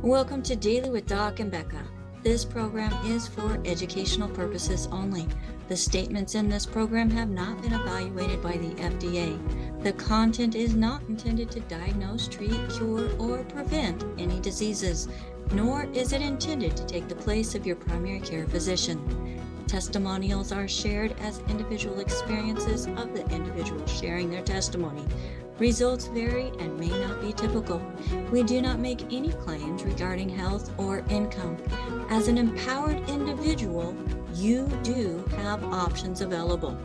Welcome to Daily with Doc and Becca. This program is for educational purposes only. The statements in this program have not been evaluated by the FDA. The content is not intended to diagnose, treat, cure, or prevent any diseases, nor is it intended to take the place of your primary care physician. Testimonials are shared as individual experiences of the individual sharing their testimony. Results vary and may not be typical. We do not make any claims regarding health or income. As an empowered individual, you do have options available.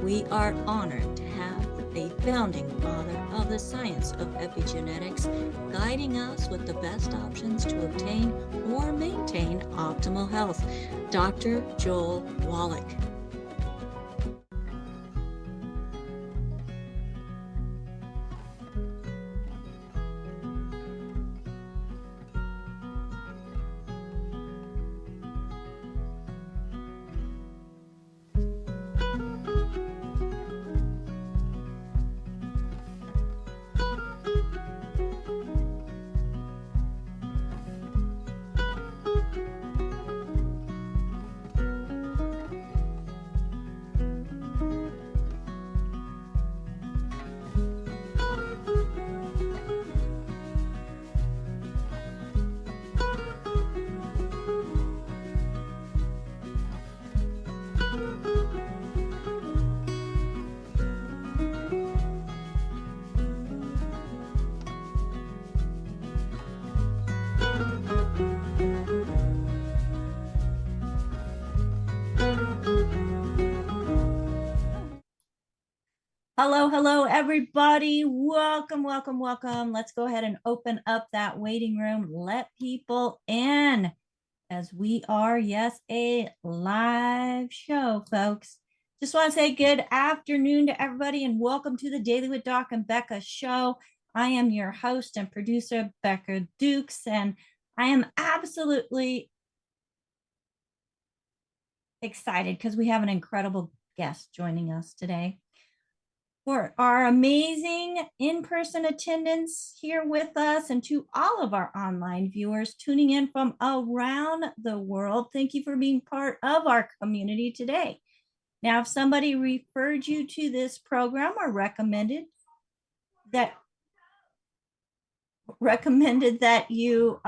We are honored to have a founding father of the science of epigenetics guiding us with the best options to obtain or maintain optimal health, Dr. Joel Wallach. Hello, everybody. Welcome. Let's go ahead and open up that waiting room. Let people in as we are, yes, a live show, folks. Just want to say good afternoon to everybody and welcome to the Daily with Doc and Becca show. I am your host and producer, Becca Dukes, and I am absolutely excited because we have an incredible guest joining us today. For our amazing in-person attendance here with us and to all of our online viewers tuning in from around the world, thank you for being part of our community today. Now, if somebody referred you to this program or recommended that you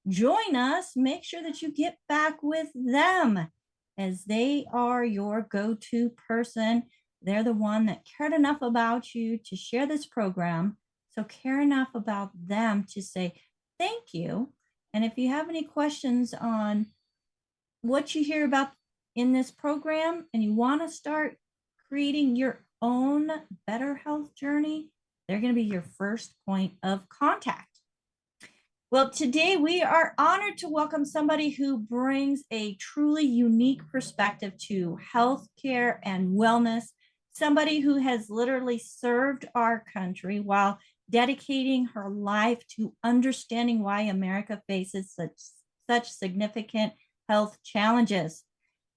join us, make sure that you get back with them as they are your go-to person. They're the one that cared enough about you to share this program. So care enough about them to say thank you. And if you have any questions on what you hear about in this program and you want to start creating your own better health journey, they're going to be your first point of contact. Well, today we are honored to welcome somebody who brings a truly unique perspective to healthcare and wellness. Somebody who has literally served our country while dedicating her life to understanding why America faces such significant health challenges.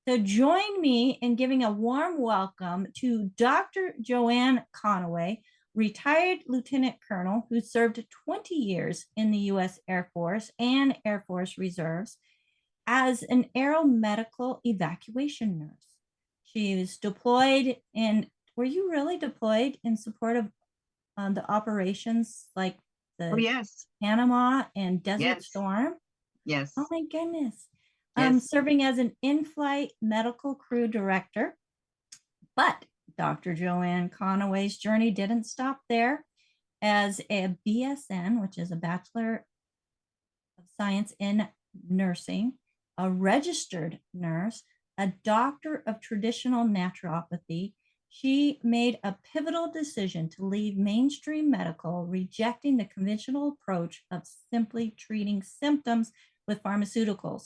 So join me in giving a warm welcome to Dr. Joanne Conaway, retired Lieutenant Colonel who served 20 years in the U.S. Air Force and Air Force Reserves as an aeromedical evacuation nurse. She was deployed in, were you really deployed in support of the operations like the Panama and Desert Storm? Yes. Oh my goodness. Yes. Serving as an in-flight medical crew director. But Dr. Joanne Conaway's journey didn't stop there. As a BSN, which is a Bachelor of Science in Nursing, a registered nurse, a doctor of traditional naturopathy, she made a pivotal decision to leave mainstream medical, rejecting the conventional approach of simply treating symptoms with pharmaceuticals.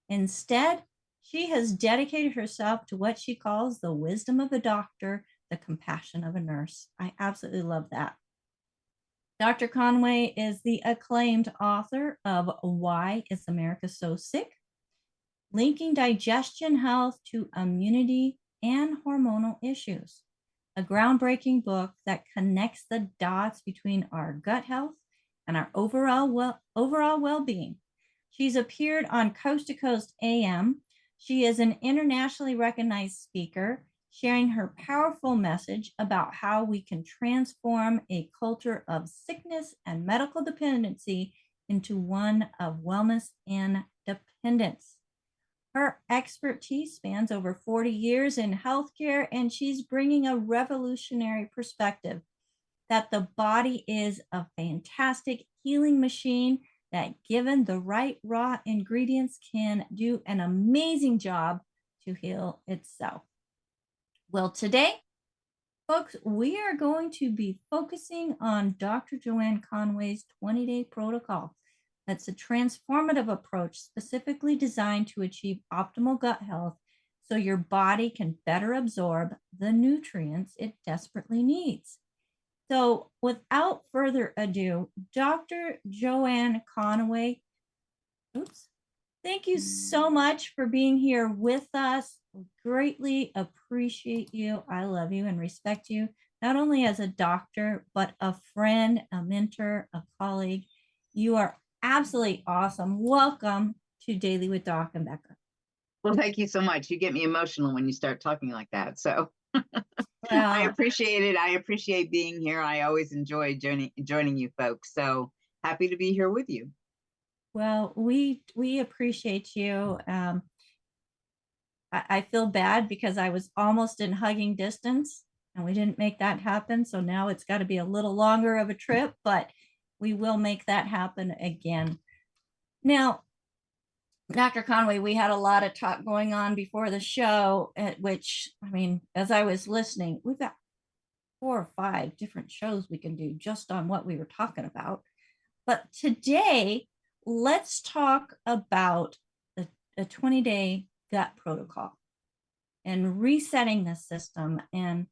Instead, she has dedicated herself to what she calls the wisdom of a doctor, the compassion of a nurse. I absolutely love that. Dr. Conaway is the acclaimed author of Why Is America So Sick? Linking Digestion Health to Immunity and Hormonal Issues, a groundbreaking book that connects the dots between our gut health and our overall well-being. She's appeared on Coast to Coast AM. She is an internationally recognized speaker, sharing her powerful message about how we can transform a culture of sickness and medical dependency into one of wellness and dependence. Her expertise spans over 40 years in healthcare, and she's bringing a revolutionary perspective that the body is a fantastic healing machine that, given the right raw ingredients, can do an amazing job to heal itself. Well, today, folks, we are going to be focusing on Dr. Joanne Conaway's 20-day protocol. That's a transformative approach specifically designed to achieve optimal gut health so your body can better absorb the nutrients it desperately needs. So without further ado, Dr. Joanne Conaway, thank you so much for being here with us. We greatly appreciate you. I love you and respect you, not only as a doctor, but a friend, a mentor, a colleague. You are absolutely awesome. Welcome to Daily with Doc and Becca. Well, thank you so much. You get me emotional when you start talking like that. So Well, I appreciate it. I appreciate being here. I always enjoy joining you folks. So happy to be here with you. well, we appreciate you. I feel bad because I was almost in hugging distance and we didn't make that happen. So now it's got to be a little longer of a trip, but we will make that happen again. Now, Dr. Conaway, we had a lot of talk going on before the show, which, I mean, as I was listening, we've got 4 or 5 different shows we can do just on what we were talking about. But today, let's talk about the 20-day gut protocol and resetting the system. And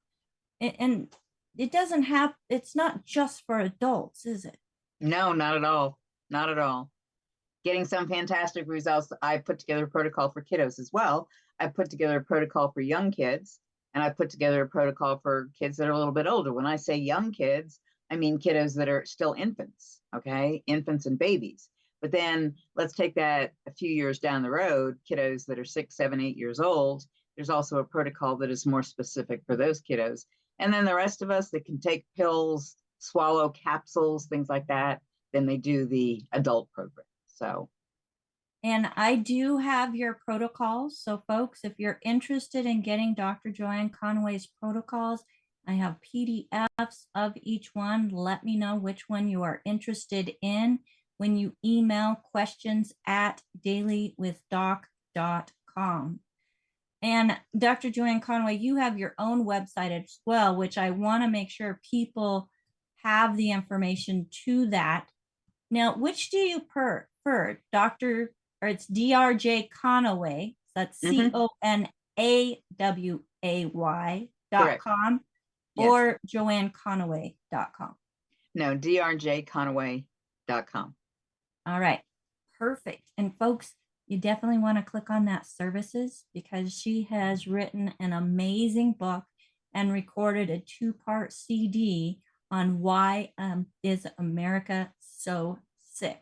it doesn't have, it's not just for adults, is it? No, not at all. Not at all. Getting some fantastic results. I put together a protocol for kiddos as well. I put together a protocol for young kids, and I put together a protocol for kids that are a little bit older. When I say young kids, I mean kiddos that are still infants, okay? Infants and babies. But then let's take that a few years down the road, kiddos that are 6, 7, 8 years old. There's also a protocol that is more specific for those kiddos. And then the rest of us that can take pills, swallow capsules, things like that, then they do the adult program. So, and I do have your protocols. So folks, if you're interested in getting Dr. Joanne Conaway's protocols, I have PDFs of each one. Let me know which one you are interested in when you email questions@dailywithdoc.com. And Dr. Joanne Conaway, you have your own website as well, which I want to make sure people have the information to that. Now, which do you prefer, Dr. or it's DRJ Conaway, that's CONAWAY.com, yes. or JoanneConaway.com? No, drjconaway.com. All right, perfect. And folks, you definitely want to click on that services because she has written an amazing book and recorded a 2-part CD on why is America so sick.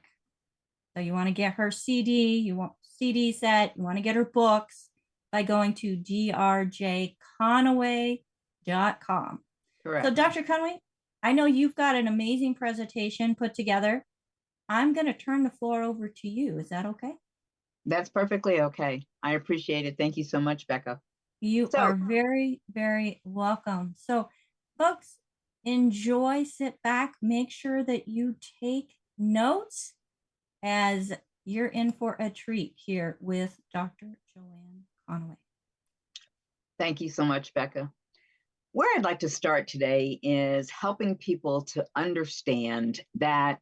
So you want to get her CD, you want CD set, you want to get her books by going to drjconaway.com. Correct. So Dr. Conaway, I know you've got an amazing presentation put together. I'm going to turn the floor over to you. Is that okay? That's perfectly okay. I appreciate it. Thank you so much, Becca. You are very, very welcome. So folks, enjoy, sit back, make sure that you take notes as you're in for a treat here with Dr. Joanne Conaway. Thank you so much, Becca. Where I'd like to start today is helping people to understand that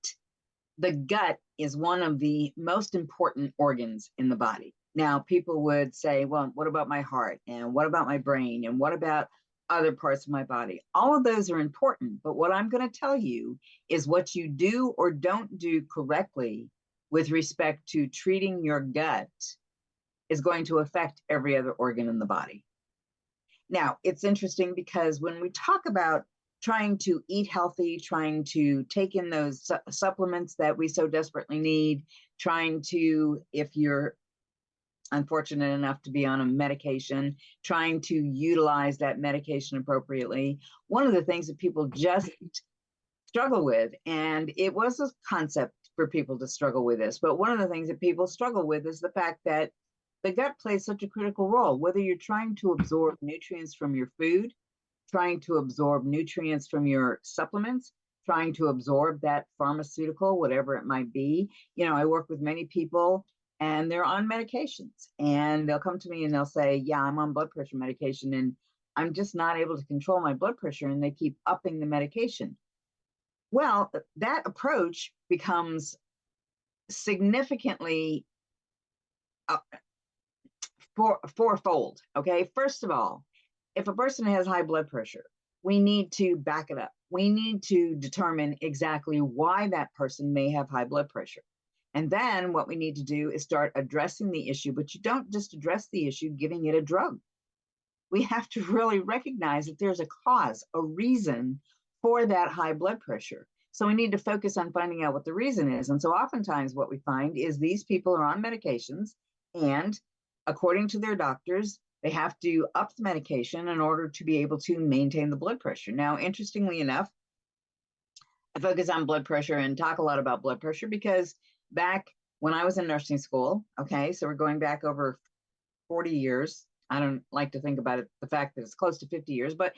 the gut is one of the most important organs in the body. Now, people would say, well, what about my heart? And what about my brain? And what about other parts of my body? All of those are important. But what I'm going to tell you is what you do or don't do correctly with respect to treating your gut is going to affect every other organ in the body. Now, it's interesting because when we talk about trying to eat healthy, trying to take in those supplements that we so desperately need, trying to, if you're unfortunate enough to be on a medication, trying to utilize that medication appropriately. One of the things that people just struggle with, and it was a concept for people to struggle with this, but one of the things that people struggle with is the fact that the gut plays such a critical role, whether you're trying to absorb nutrients from your food, trying to absorb nutrients from your supplements, trying to absorb that pharmaceutical, whatever it might be. You know, I work with many people and they're on medications, and they'll come to me and they'll say, yeah, I'm on blood pressure medication and I'm just not able to control my blood pressure, and they keep upping the medication. Well, that approach becomes significantly fourfold. Okay. First of all, if a person has high blood pressure, we need to back it up. We need to determine exactly why that person may have high blood pressure. And then what we need to do is start addressing the issue, but you don't just address the issue giving it a drug. We have to really recognize that there's a cause, a reason for that high blood pressure. So we need to focus on finding out what the reason is. And so oftentimes what we find is these people are on medications, and according to their doctors, they have to up the medication in order to be able to maintain the blood pressure. Now, interestingly enough, I focus on blood pressure and talk a lot about blood pressure because back when I was in nursing school, okay, so we're going back over 40 years. I don't like to think about it, the fact that it's close to 50 years, but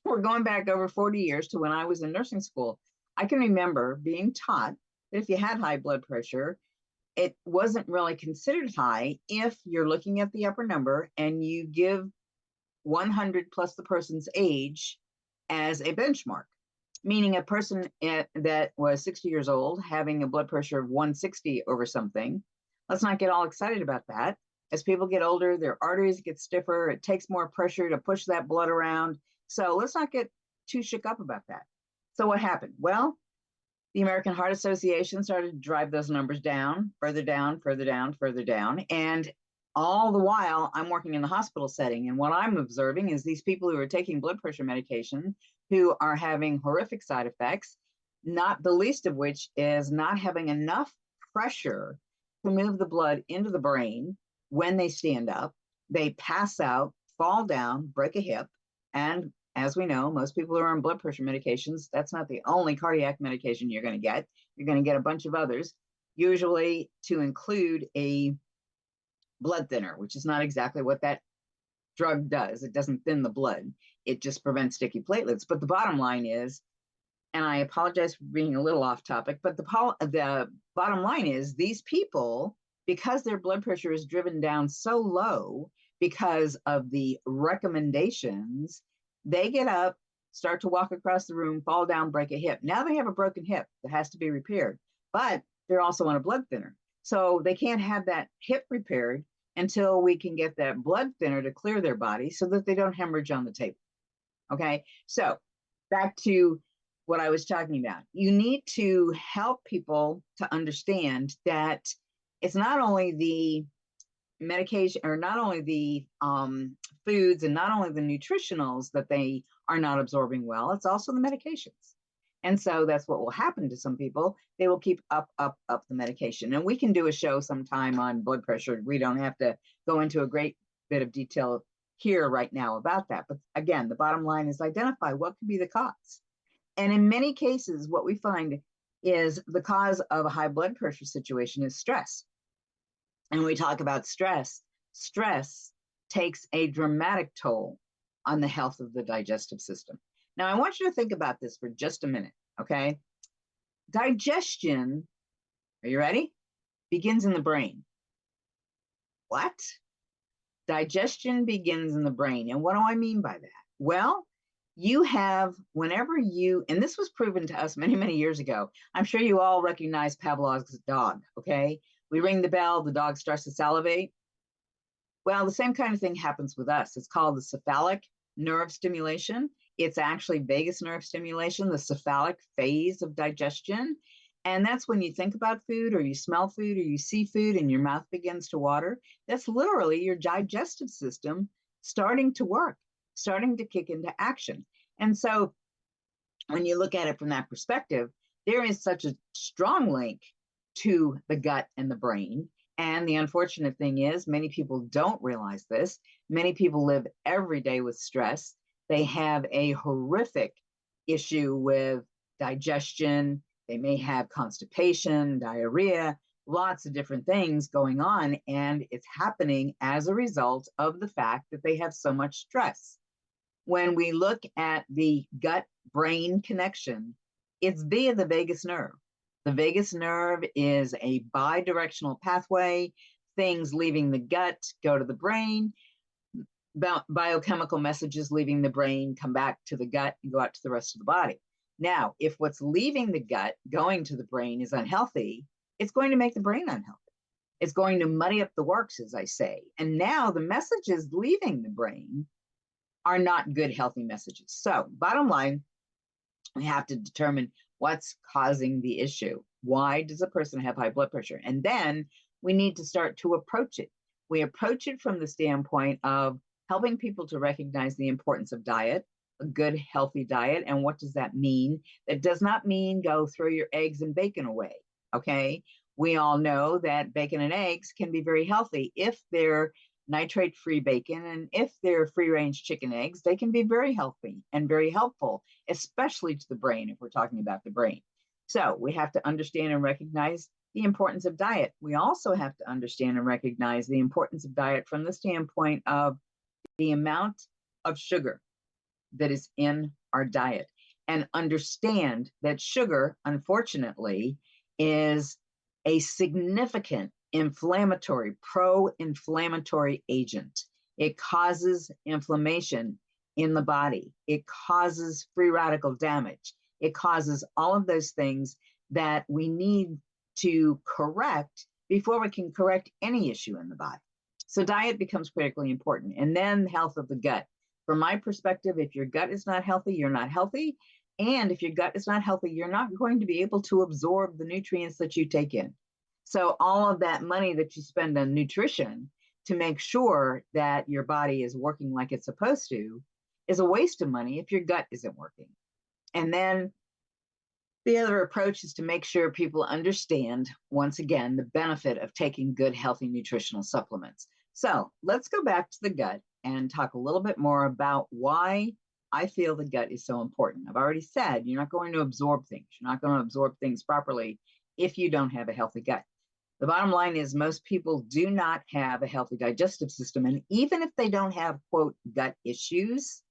we're going back over 40 years to when I was in nursing school. I can remember being taught that if you had high blood pressure, it wasn't really considered high if you're looking at the upper number and you give 100 plus the person's age as a benchmark, meaning a person that was 60 years old having a blood pressure of 160 over something. Let's not get all excited about that. As people get older, their arteries get stiffer. It takes more pressure to push that blood around. So let's not get too shook up about that. So what happened? Well, the American Heart Association started to drive those numbers down, further down, further down, further down. And all the while, I'm working in the hospital setting. And what I'm observing is these people who are taking blood pressure medication who are having horrific side effects, not the least of which is not having enough pressure to move the blood into the brain. When they stand up, they pass out, fall down, break a hip. And as we know, most people who are on blood pressure medications, that's not the only cardiac medication you're going to get. You're going to get a bunch of others, usually to include a blood thinner, which is not exactly what that drug does. It doesn't thin the blood. It just prevents sticky platelets. But the bottom line is, and I apologize for being a little off topic, but the bottom line is these people, because their blood pressure is driven down so low because of the recommendations, they get up, start to walk across the room, fall down, break a hip. Now they have a broken hip that has to be repaired, but they're also on a blood thinner. So they can't have that hip repaired until we can get that blood thinner to clear their body so that they don't hemorrhage on the table. Okay, so back to what I was talking about. You need to help people to understand that it's not only the medication or not only the foods and not only the nutritionals that they are not absorbing well, it's also the medications. And so that's what will happen to some people. They will keep up the medication. And we can do a show sometime on blood pressure. We don't have to go into a great bit of detail here right now about that. But again, the bottom line is identify what could be the cause. And in many cases, what we find is the cause of a high blood pressure situation is stress. And when we talk about stress, stress takes a dramatic toll on the health of the digestive system. Now, I want you to think about this for just a minute, okay? Digestion, are you ready? Begins in the brain. What? Digestion begins in the brain. And what do I mean by that? Well, you have, whenever you, and this was proven to us many, many years ago, I'm sure you all recognize Pavlov's dog, okay? We ring the bell, the dog starts to salivate. Well, the same kind of thing happens with us. It's called the cephalic nerve stimulation. It's actually vagus nerve stimulation, the cephalic phase of digestion. And that's when you think about food or you smell food or you see food and your mouth begins to water. That's literally your digestive system starting to work, starting to kick into action. And so when you look at it from that perspective, there is such a strong link to the gut and the brain. And the unfortunate thing is, many people don't realize this. Many people live every day with stress. They have a horrific issue with digestion. They may have constipation, diarrhea, lots of different things going on. And it's happening as a result of the fact that they have so much stress. When we look at the gut brain connection, it's via the vagus nerve. The vagus nerve is a bidirectional pathway. Things leaving the gut go to the brain. Biochemical messages leaving the brain come back to the gut and go out to the rest of the body. Now, if what's leaving the gut going to the brain is unhealthy, it's going to make the brain unhealthy. It's going to muddy up the works, as I say. And now the messages leaving the brain are not good, healthy messages. So bottom line, we have to determine what's causing the issue. Why does a person have high blood pressure? And then we need to start to approach it. We approach it from the standpoint of helping people to recognize the importance of diet, a good, healthy diet. And what does that mean? That does not mean go throw your eggs and bacon away, okay? We all know that bacon and eggs can be very healthy if they're nitrate-free bacon, and if they're free-range chicken eggs, they can be very healthy and very helpful, especially to the brain if we're talking about the brain. So we have to understand and recognize the importance of diet. We also have to understand and recognize the importance of diet from the standpoint of the amount of sugar that is in our diet, and understand that sugar, unfortunately, is a significant inflammatory, pro-inflammatory agent. It causes inflammation in the body. It causes free radical damage. It causes all of those things that we need to correct before we can correct any issue in the body. So diet becomes critically important. And then health of the gut. From my perspective, if your gut is not healthy, you're not healthy. And if your gut is not healthy, you're not going to be able to absorb the nutrients that you take in. So all of that money that you spend on nutrition to make sure that your body is working like it's supposed to is a waste of money if your gut isn't working. And then the other approach is to make sure people understand, once again, the benefit of taking good, healthy nutritional supplements. So let's go back to the gut and talk a little bit more about why I feel the gut is so important. I've already said you're not going to absorb things. You're not going to absorb things properly if you don't have a healthy gut. The bottom line is most people do not have a healthy digestive system. And even if they don't have, quote, gut issues,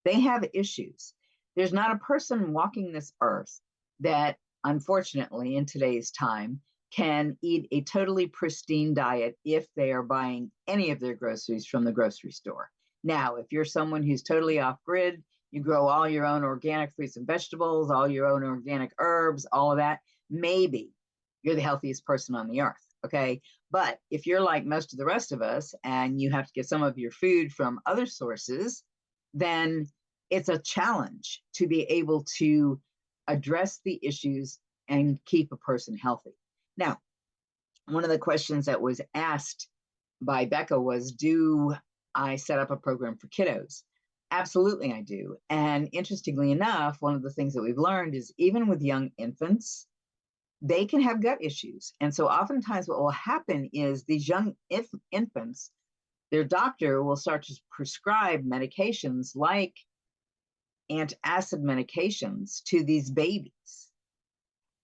they have issues. There's not a person walking this earth that, unfortunately, in today's time, can eat a totally pristine diet if they are buying any of their groceries from the grocery store. Now, if you're someone who's totally off grid, you grow all your own organic fruits and vegetables, all your own organic herbs, all of that, maybe you're the healthiest person on the earth, okay? But if you're like most of the rest of us and you have to get some of your food from other sources, then it's a challenge to be able to address the issues and keep a person healthy. Now, one of the questions that was asked by Becca was, do I set up a program for kiddos? Absolutely, I do. And interestingly enough, one of the things that we've learned is even with young infants, they can have gut issues. And so oftentimes what will happen is these young infants, their doctor will start to prescribe medications like antacid medications to these babies.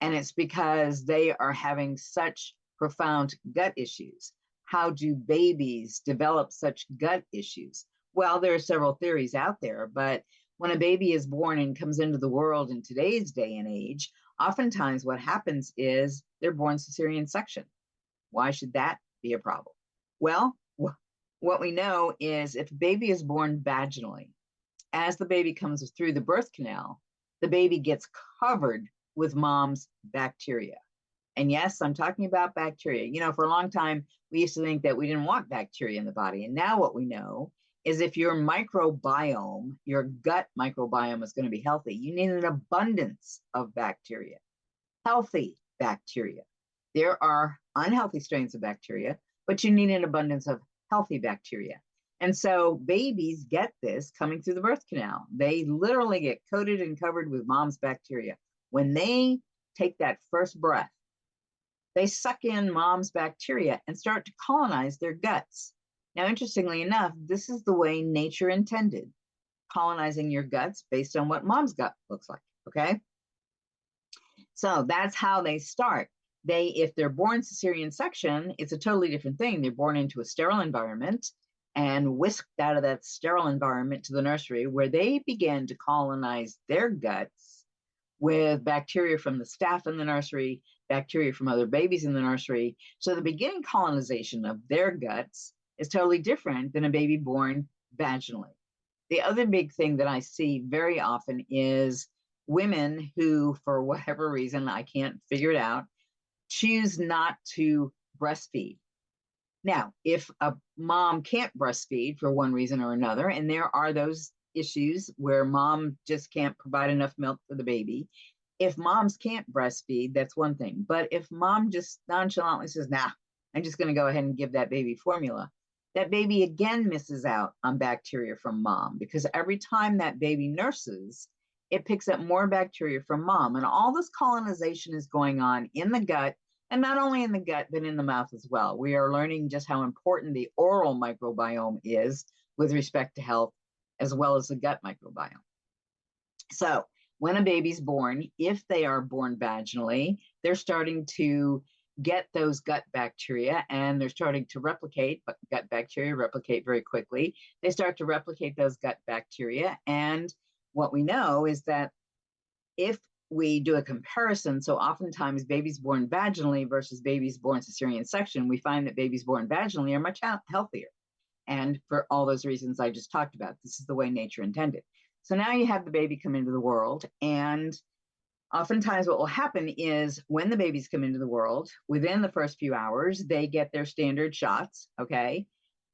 And it's because they are having such profound gut issues. How do babies develop such gut issues? Well, there are several theories out there, but when a baby is born and comes into the world in today's day and age, oftentimes what happens is they're born cesarean section. Why should that be a problem? Well, what we know is if a baby is born vaginally, as the baby comes through the birth canal, the baby gets covered with mom's bacteria. And yes, I'm talking about bacteria. You know, for a long time, we used to think that we didn't want bacteria in the body. And now what we know is if your microbiome, your gut microbiome is going to be healthy, you need an abundance of bacteria, healthy bacteria. There are unhealthy strains of bacteria, but you need an abundance of healthy bacteria. And so babies get this coming through the birth canal. They literally get coated and covered with mom's bacteria. When they take that first breath, they suck in mom's bacteria and start to colonize their guts. Now, interestingly enough, this is the way nature intended, colonizing your guts based on what mom's gut looks like, okay? So that's how they start. If they're born cesarean section, it's a totally different thing. They're born into a sterile environment and whisked out of that sterile environment to the nursery, where they begin to colonize their guts with bacteria from the staff in the nursery, bacteria from other babies in the nursery. So the beginning colonization of their guts is totally different than a baby born vaginally. The other big thing that I see very often is women who, for whatever reason, I can't figure it out, choose not to breastfeed. Now, if a mom can't breastfeed for one reason or another, and there are those issues where mom just can't provide enough milk for the baby, if moms can't breastfeed, that's one thing. But if mom just nonchalantly says, nah, I'm just going to go ahead and give that baby formula, that baby again misses out on bacteria from mom, because every time that baby nurses, it picks up more bacteria from mom. And all this colonization is going on in the gut, and not only in the gut, but in the mouth as well. We are learning just how important the oral microbiome is with respect to health, as well as the gut microbiome. So when a baby's born, if they are born vaginally, they're starting to get those gut bacteria, and they're starting to replicate. But gut bacteria replicate very quickly. They start to replicate those gut bacteria. And what we know is that if we do a comparison, so oftentimes babies born vaginally versus babies born cesarean section, we find that babies born vaginally are much healthier. And for all those reasons I just talked about, this is the way nature intended. So now you have the baby come into the world, and oftentimes what will happen is when the babies come into the world, within the first few hours, they get their standard shots, okay?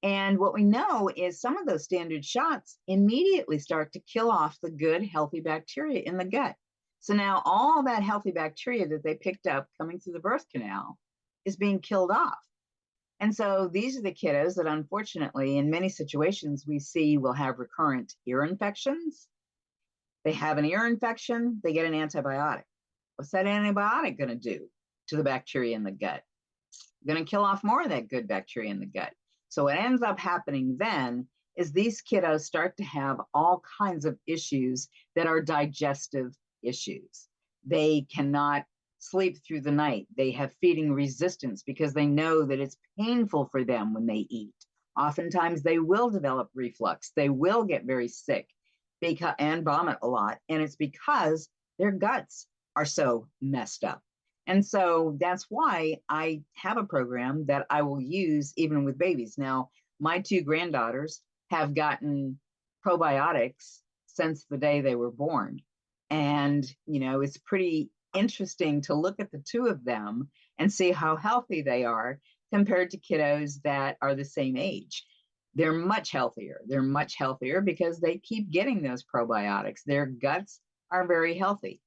And what we know is some of those standard shots immediately start to kill off the good, healthy bacteria in the gut. So now all that healthy bacteria that they picked up coming through the birth canal is being killed off. And so these are the kiddos that, unfortunately, in many situations, we see will have recurrent ear infections. They have an ear infection, they get an antibiotic. What's that antibiotic going to do to the bacteria in the gut? Going to kill off more of that good bacteria in the gut. So what ends up happening then is these kiddos start to have all kinds of issues that are digestive issues. They cannot sleep through the night. They have feeding resistance because they know that it's painful for them when they eat. Oftentimes they will develop reflux. They will get very sick and vomit a lot. And it's because their guts are so messed up. And so that's why I have a program that I will use even with babies. Now, my two granddaughters have gotten probiotics since the day they were born. And, you know, it's pretty interesting to look at the two of them and see how healthy they are compared to kiddos that are the same age. They're much healthier. They're much healthier because they keep getting those probiotics. Their guts are very healthy.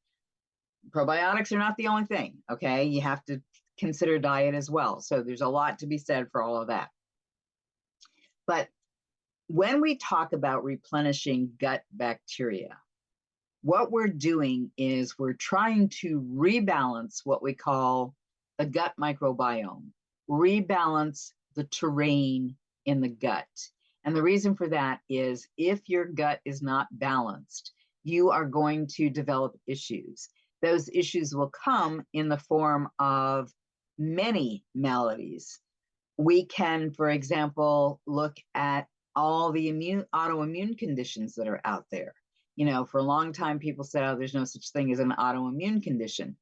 Probiotics are not the only thing, okay? You have to consider diet as well. So there's a lot to be said for all of that. But when we talk about replenishing gut bacteria, what we're doing is we're trying to rebalance what we call the gut microbiome, rebalance the terrain in the gut. And the reason for that is if your gut is not balanced, you are going to develop issues. Those issues will come in the form of many maladies. We can, for example, look at all the autoimmune conditions that are out there. You know, for a long time, people said, oh, there's no such thing as an autoimmune condition.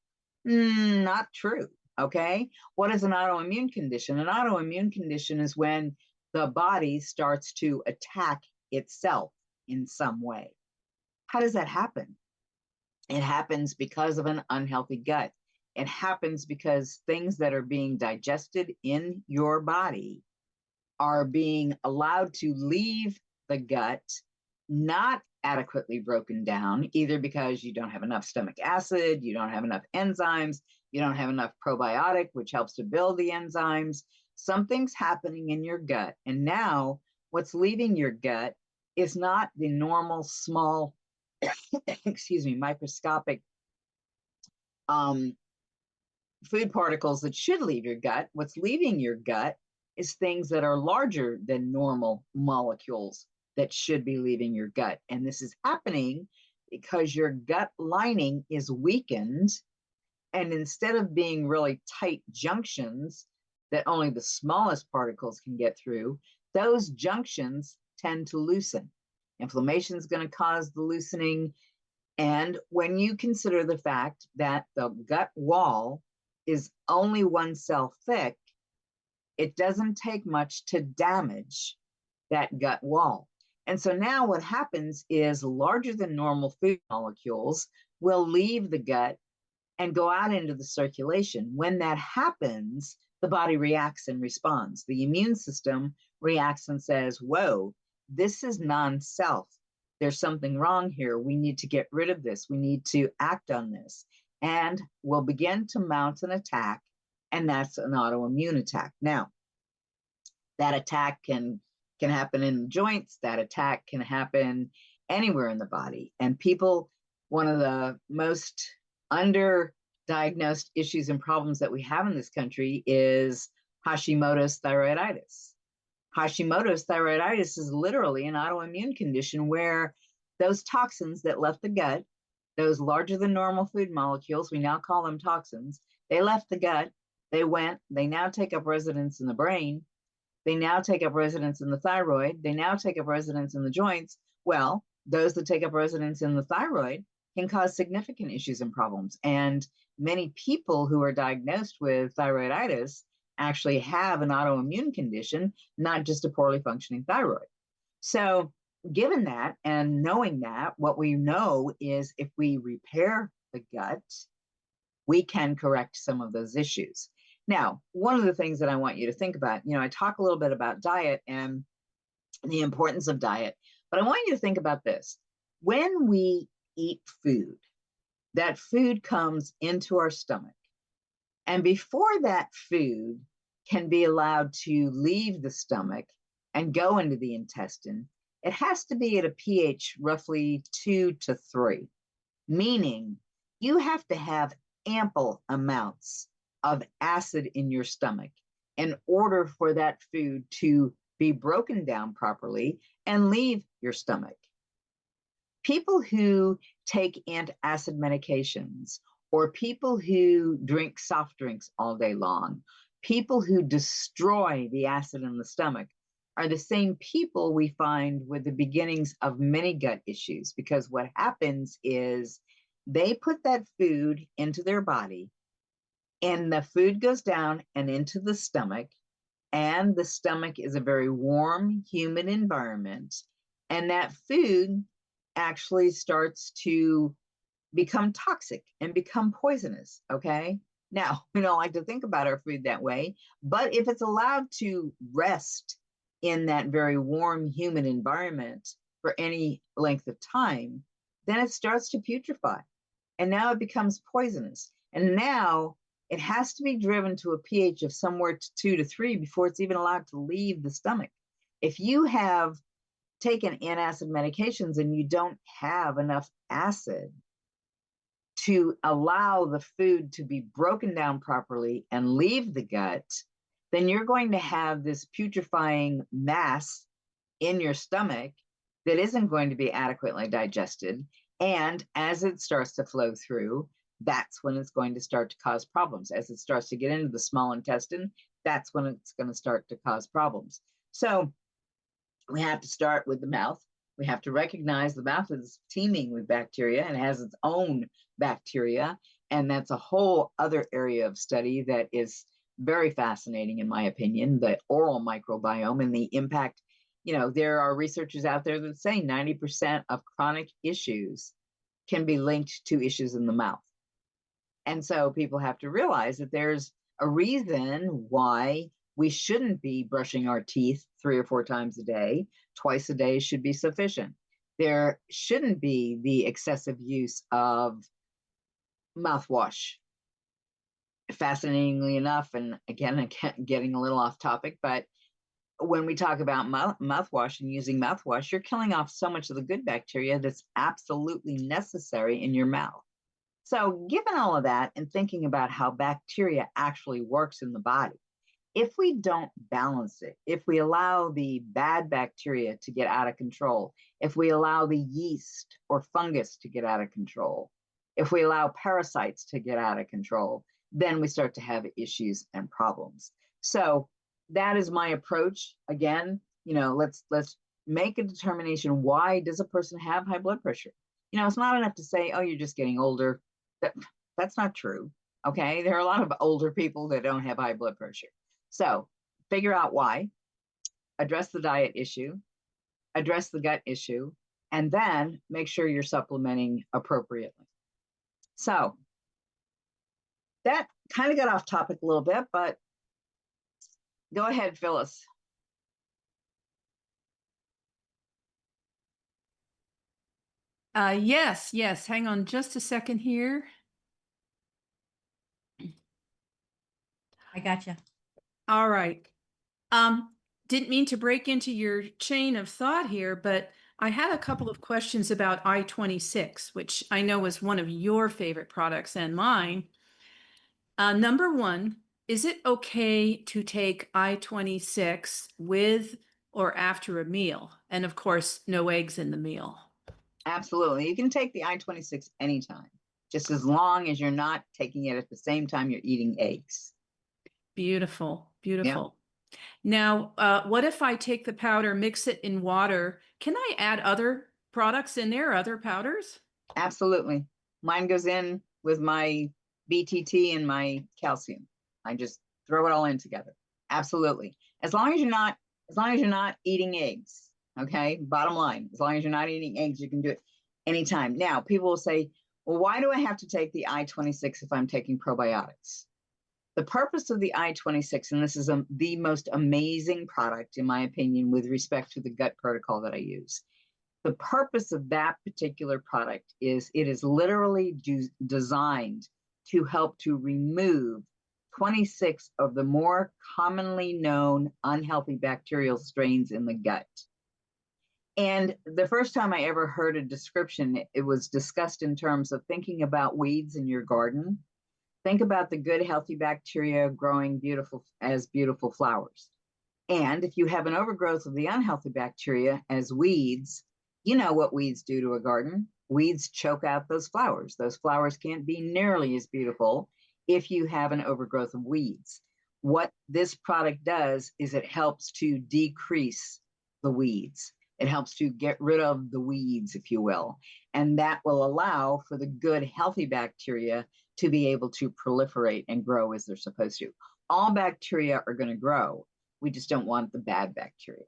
Not true, okay? What is an autoimmune condition? An autoimmune condition is when the body starts to attack itself in some way. How does that happen? It happens because of an unhealthy gut. It happens because things that are being digested in your body are being allowed to leave the gut, not adequately broken down, either because you don't have enough stomach acid, you don't have enough enzymes, you don't have enough probiotic, which helps to build the enzymes. Something's happening in your gut. And now what's leaving your gut is not the normal small, excuse me, microscopic food particles that should leave your gut. What's leaving your gut is things that are larger than normal molecules that should be leaving your gut. And this is happening because your gut lining is weakened. And instead of being really tight junctions that only the smallest particles can get through, those junctions tend to loosen. Inflammation is going to cause the loosening. And when you consider the fact that the gut wall is only one cell thick, it doesn't take much to damage that gut wall. And so now what happens is larger than normal food molecules will leave the gut and go out into the circulation. When that happens, the body reacts and responds. The immune system reacts and says, whoa, this is non-self. There's something wrong here. We need to get rid of this. We need to act on this. And we'll begin to mount an attack, and that's an autoimmune attack. Now, that attack can happen in the joints. That attack can happen anywhere in the body. And people, one of the most underdiagnosed issues and problems that we have in this country is Hashimoto's thyroiditis. Hashimoto's thyroiditis is literally an autoimmune condition where those toxins that left the gut, those larger than normal food molecules, we now call them toxins, they left the gut, they now take up residence in the brain, they now take up residence in the thyroid, they now take up residence in the joints. Well, those that take up residence in the thyroid can cause significant issues and problems. And many people who are diagnosed with thyroiditis actually have an autoimmune condition, not just a poorly functioning thyroid. So given that and knowing that, what we know is if we repair the gut, we can correct some of those issues. Now, one of the things that I want you to think about, I talk a little bit about diet and the importance of diet, but I want you to think about this. When we eat food, that food comes into our stomach. And before that food can be allowed to leave the stomach and go into the intestine, it has to be at a pH roughly 2 to 3, meaning you have to have ample amounts of acid in your stomach in order for that food to be broken down properly and leave your stomach. People who take antacid medications, or people who drink soft drinks all day long, people who destroy the acid in the stomach, are the same people we find with the beginnings of many gut issues, because what happens is they put that food into their body, and the food goes down and into the stomach, and the stomach is a very warm, humid environment, and that food actually starts to become toxic and become poisonous, okay? Now, we don't like to think about our food that way, but if it's allowed to rest in that very warm, humid environment for any length of time, then it starts to putrefy. And now it becomes poisonous. And now it has to be driven to a pH of somewhere to 2 to 3 before it's even allowed to leave the stomach. If you have taken antacid medications and you don't have enough acid to allow the food to be broken down properly and leave the gut, then you're going to have this putrefying mass in your stomach that isn't going to be adequately digested. And as it starts to flow through, that's when it's going to start to cause problems. As it starts to get into the small intestine, that's when it's going to start to cause problems. So we have to start with the mouth. We have to recognize the mouth is teeming with bacteria and has its own bacteria. And that's a whole other area of study that is very fascinating, in my opinion, the oral microbiome and the impact. There are researchers out there that say 90% of chronic issues can be linked to issues in the mouth. And so people have to realize that there's a reason why we shouldn't be brushing our teeth 3 or 4 times a day. Twice a day should be sufficient. There shouldn't be the excessive use of mouthwash. Fascinatingly enough, and again, getting a little off topic, but when we talk about mouthwash and using mouthwash, you're killing off so much of the good bacteria that's absolutely necessary in your mouth. So given all of that and thinking about how bacteria actually works in the body, if we don't balance it, if we allow the bad bacteria to get out of control, if we allow the yeast or fungus to get out of control, if we allow parasites to get out of control, then we start to have issues and problems. So that is my approach. Again, let's make a determination. Why does a person have high blood pressure? It's not enough to say, oh, you're just getting older. That's not true. Okay. There are a lot of older people that don't have high blood pressure. So figure out why, address the diet issue, address the gut issue, and then make sure you're supplementing appropriately. So that kind of got off topic a little bit, but go ahead, Phyllis. Yes. Hang on just a second here. I got you. All right. Didn't mean to break into your chain of thought here, but I had a couple of questions about I-26, which I know is one of your favorite products and mine. Number one, is it okay to take I-26 with or after a meal? And of course, no eggs in the meal. Absolutely. You can take the I-26 anytime, just as long as you're not taking it at the same time you're eating eggs. Beautiful. Yeah. Now, what if I take the powder, mix it in water? Can I add other products in there, other powders? Absolutely. Mine goes in with my BTT and my calcium. I just throw it all in together. Absolutely. As long as you're not eating eggs. Okay. Bottom line, as long as you're not eating eggs, you can do it anytime. Now, people will say, well, why do I have to take the I-26 if I'm taking probiotics? The purpose of the I-26, and this is the most amazing product, in my opinion, with respect to the gut protocol that I use. The purpose of that particular product is it is literally designed to help to remove 26 of the more commonly known unhealthy bacterial strains in the gut. And the first time I ever heard a description, it was discussed in terms of thinking about weeds in your garden. Think about the good, healthy bacteria growing beautiful flowers. And if you have an overgrowth of the unhealthy bacteria as weeds, you know what weeds do to a garden. Weeds choke out those flowers. Those flowers can't be nearly as beautiful if you have an overgrowth of weeds. What this product does is it helps to decrease the weeds. It helps to get rid of the weeds, if you will. And that will allow for the good, healthy bacteria to be able to proliferate and grow as they're supposed to. All bacteria are going to grow. We just don't want the bad bacteria.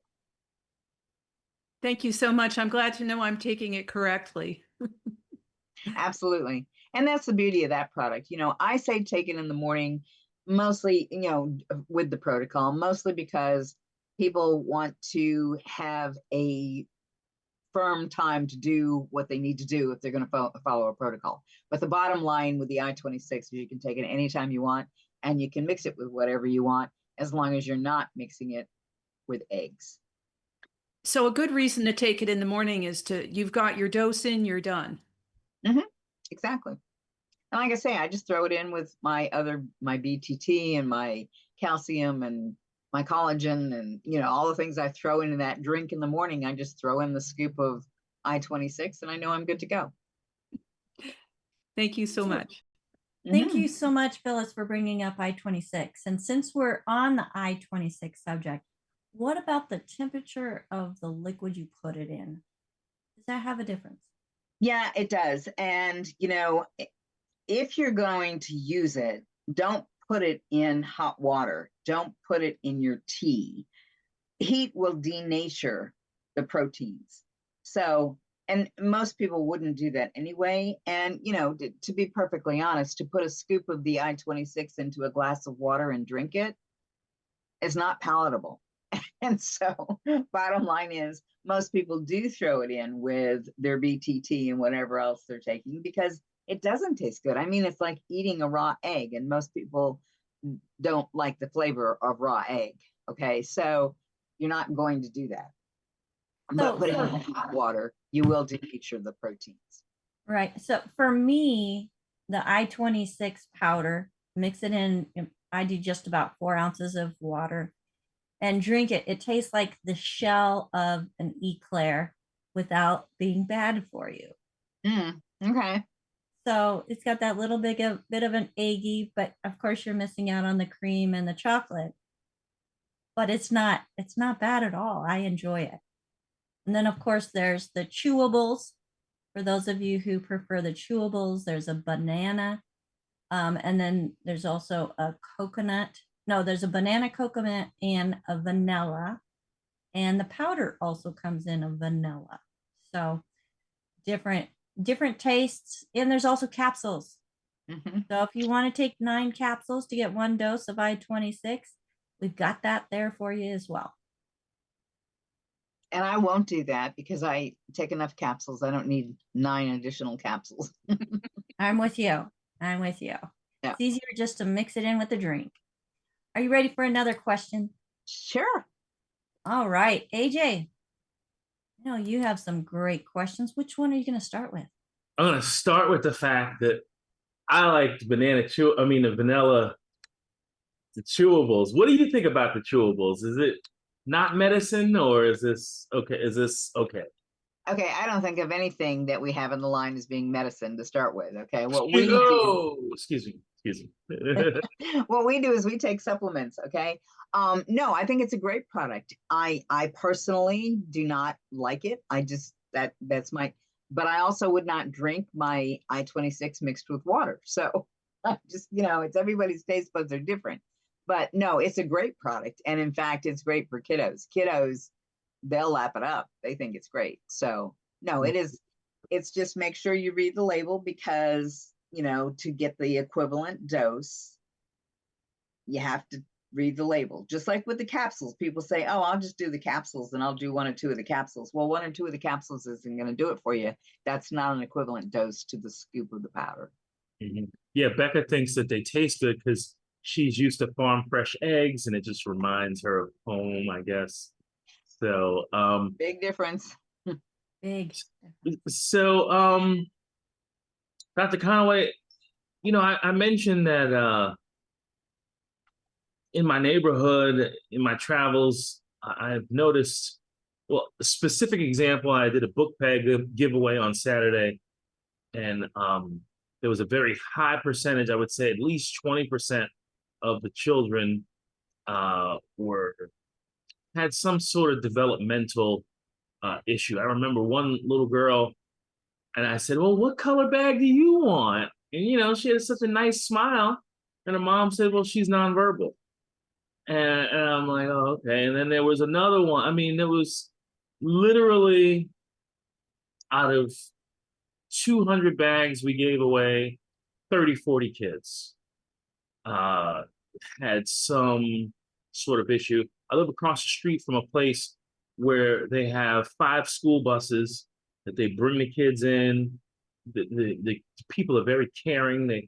Thank you so much. I'm glad to know I'm taking it correctly. Absolutely. And that's the beauty of that product. I say take it in the morning, mostly, with the protocol, mostly because people want to have a firm time to do what they need to do if they're going to follow a protocol. But the bottom line with the I-26 is you can take it anytime you want, and you can mix it with whatever you want, as long as you're not mixing it with eggs. So a good reason to take it in the morning is you've got your dose in, you're done. Mm-hmm. Exactly. And like I say, I just throw it in with my BTT and my calcium and my collagen and, all the things I throw into that drink in the morning. I just throw in the scoop of I-26 and I know I'm good to go. Thank you so much. Thank you so much, Phyllis, for bringing up I-26. And since we're on the I-26 subject, what about the temperature of the liquid you put it in? Does that have a difference? Yeah, it does. And, if you're going to use it, don't put it in hot water. Don't put it in your tea. Heat will denature the proteins. So, and most people wouldn't do that anyway. And, to be perfectly honest, to put a scoop of the I-26 into a glass of water and drink it is not palatable. And so bottom line is most people do throw it in with their BTT and whatever else they're taking because it doesn't taste good. I mean, it's like eating a raw egg, and most people don't like the flavor of raw egg. Okay. So you're not going to do that. So But putting it in hot water, you will denature the proteins. right. So for me, the I-26 powder, mix it in. I do just about 4 ounces of water and drink it. It tastes like the shell of an eclair without being bad for you. Okay. So it's got that little bit of an eggy, but of course you're missing out on the cream and the chocolate. But it's not bad at all. I enjoy it. And then of course there's the chewables. For those of you who prefer the chewables, there's a banana. And then there's also a coconut. No, there's a banana, coconut, and a vanilla. And the powder also comes in a vanilla. So different tastes. And there's also capsules. So if you want to take 9 capsules to get 1 dose of I-26, we've got that there for you as well. And I won't do that because I take enough capsules. I don't need 9 additional capsules. I'm with you. Yeah. It's easier just to mix it in with the drink. Are you ready for another question? Sure. All right, AJ. I know you have some great questions. Which one are you going to start with? I'm going to start with the fact that I like the vanilla, the chewables. What do you think about the chewables? Is it not medicine, or is this okay? Okay, I don't think of anything that we have in the line as being medicine to start with. Okay, what we do. Excuse me. What we do is we take supplements. Okay. No, I think it's a great product. I personally do not like it. That's my. But I also would not drink my I-26 mixed with water. So it's everybody's taste buds are different. But no, it's a great product. And in fact, it's great for kiddos. Kiddos, they'll lap it up. They think it's great. So no, it is. It's just make sure you read the label because, to get the equivalent dose, you have to read the label. Just like with the capsules, people say, oh, I'll just do the capsules and I'll do 1 or 2 of the capsules. Well, 1 or 2 of the capsules isn't going to do it for you. That's not an equivalent dose to the scoop of the powder. Yeah, Becca thinks that they taste good because she's used to farm fresh eggs and it just reminds her of home, I guess. So big difference. Big. So Dr. Conaway, I mentioned that in my neighborhood, in my travels, I've noticed, well, a specific example, I did a book bag giveaway on Saturday, and there was a very high percentage, I would say at least 20% of the children had some sort of developmental issue. I remember one little girl, and I said, well, what color bag do you want? And, she had such a nice smile. And her mom said, well, she's nonverbal. And I'm like, oh, okay. And then there was another one. I mean, there was literally out of 200 bags we gave away, 30, 40 kids had some sort of issue. I live across the street from a place where they have 5 school buses that they bring the kids in. The people are very caring. They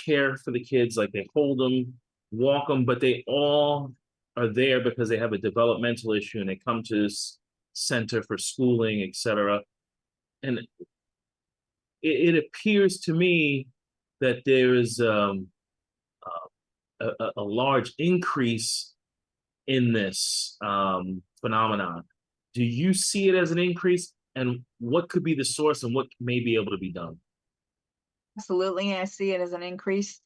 care for the kids, like they hold them, walk them, but they all are there because they have a developmental issue and they come to this center for schooling, etc. And it appears to me that there is a large increase in this phenomenon. Do you see it as an increase? And what could be the source and what may be able to be done? Absolutely, I see it as an increase.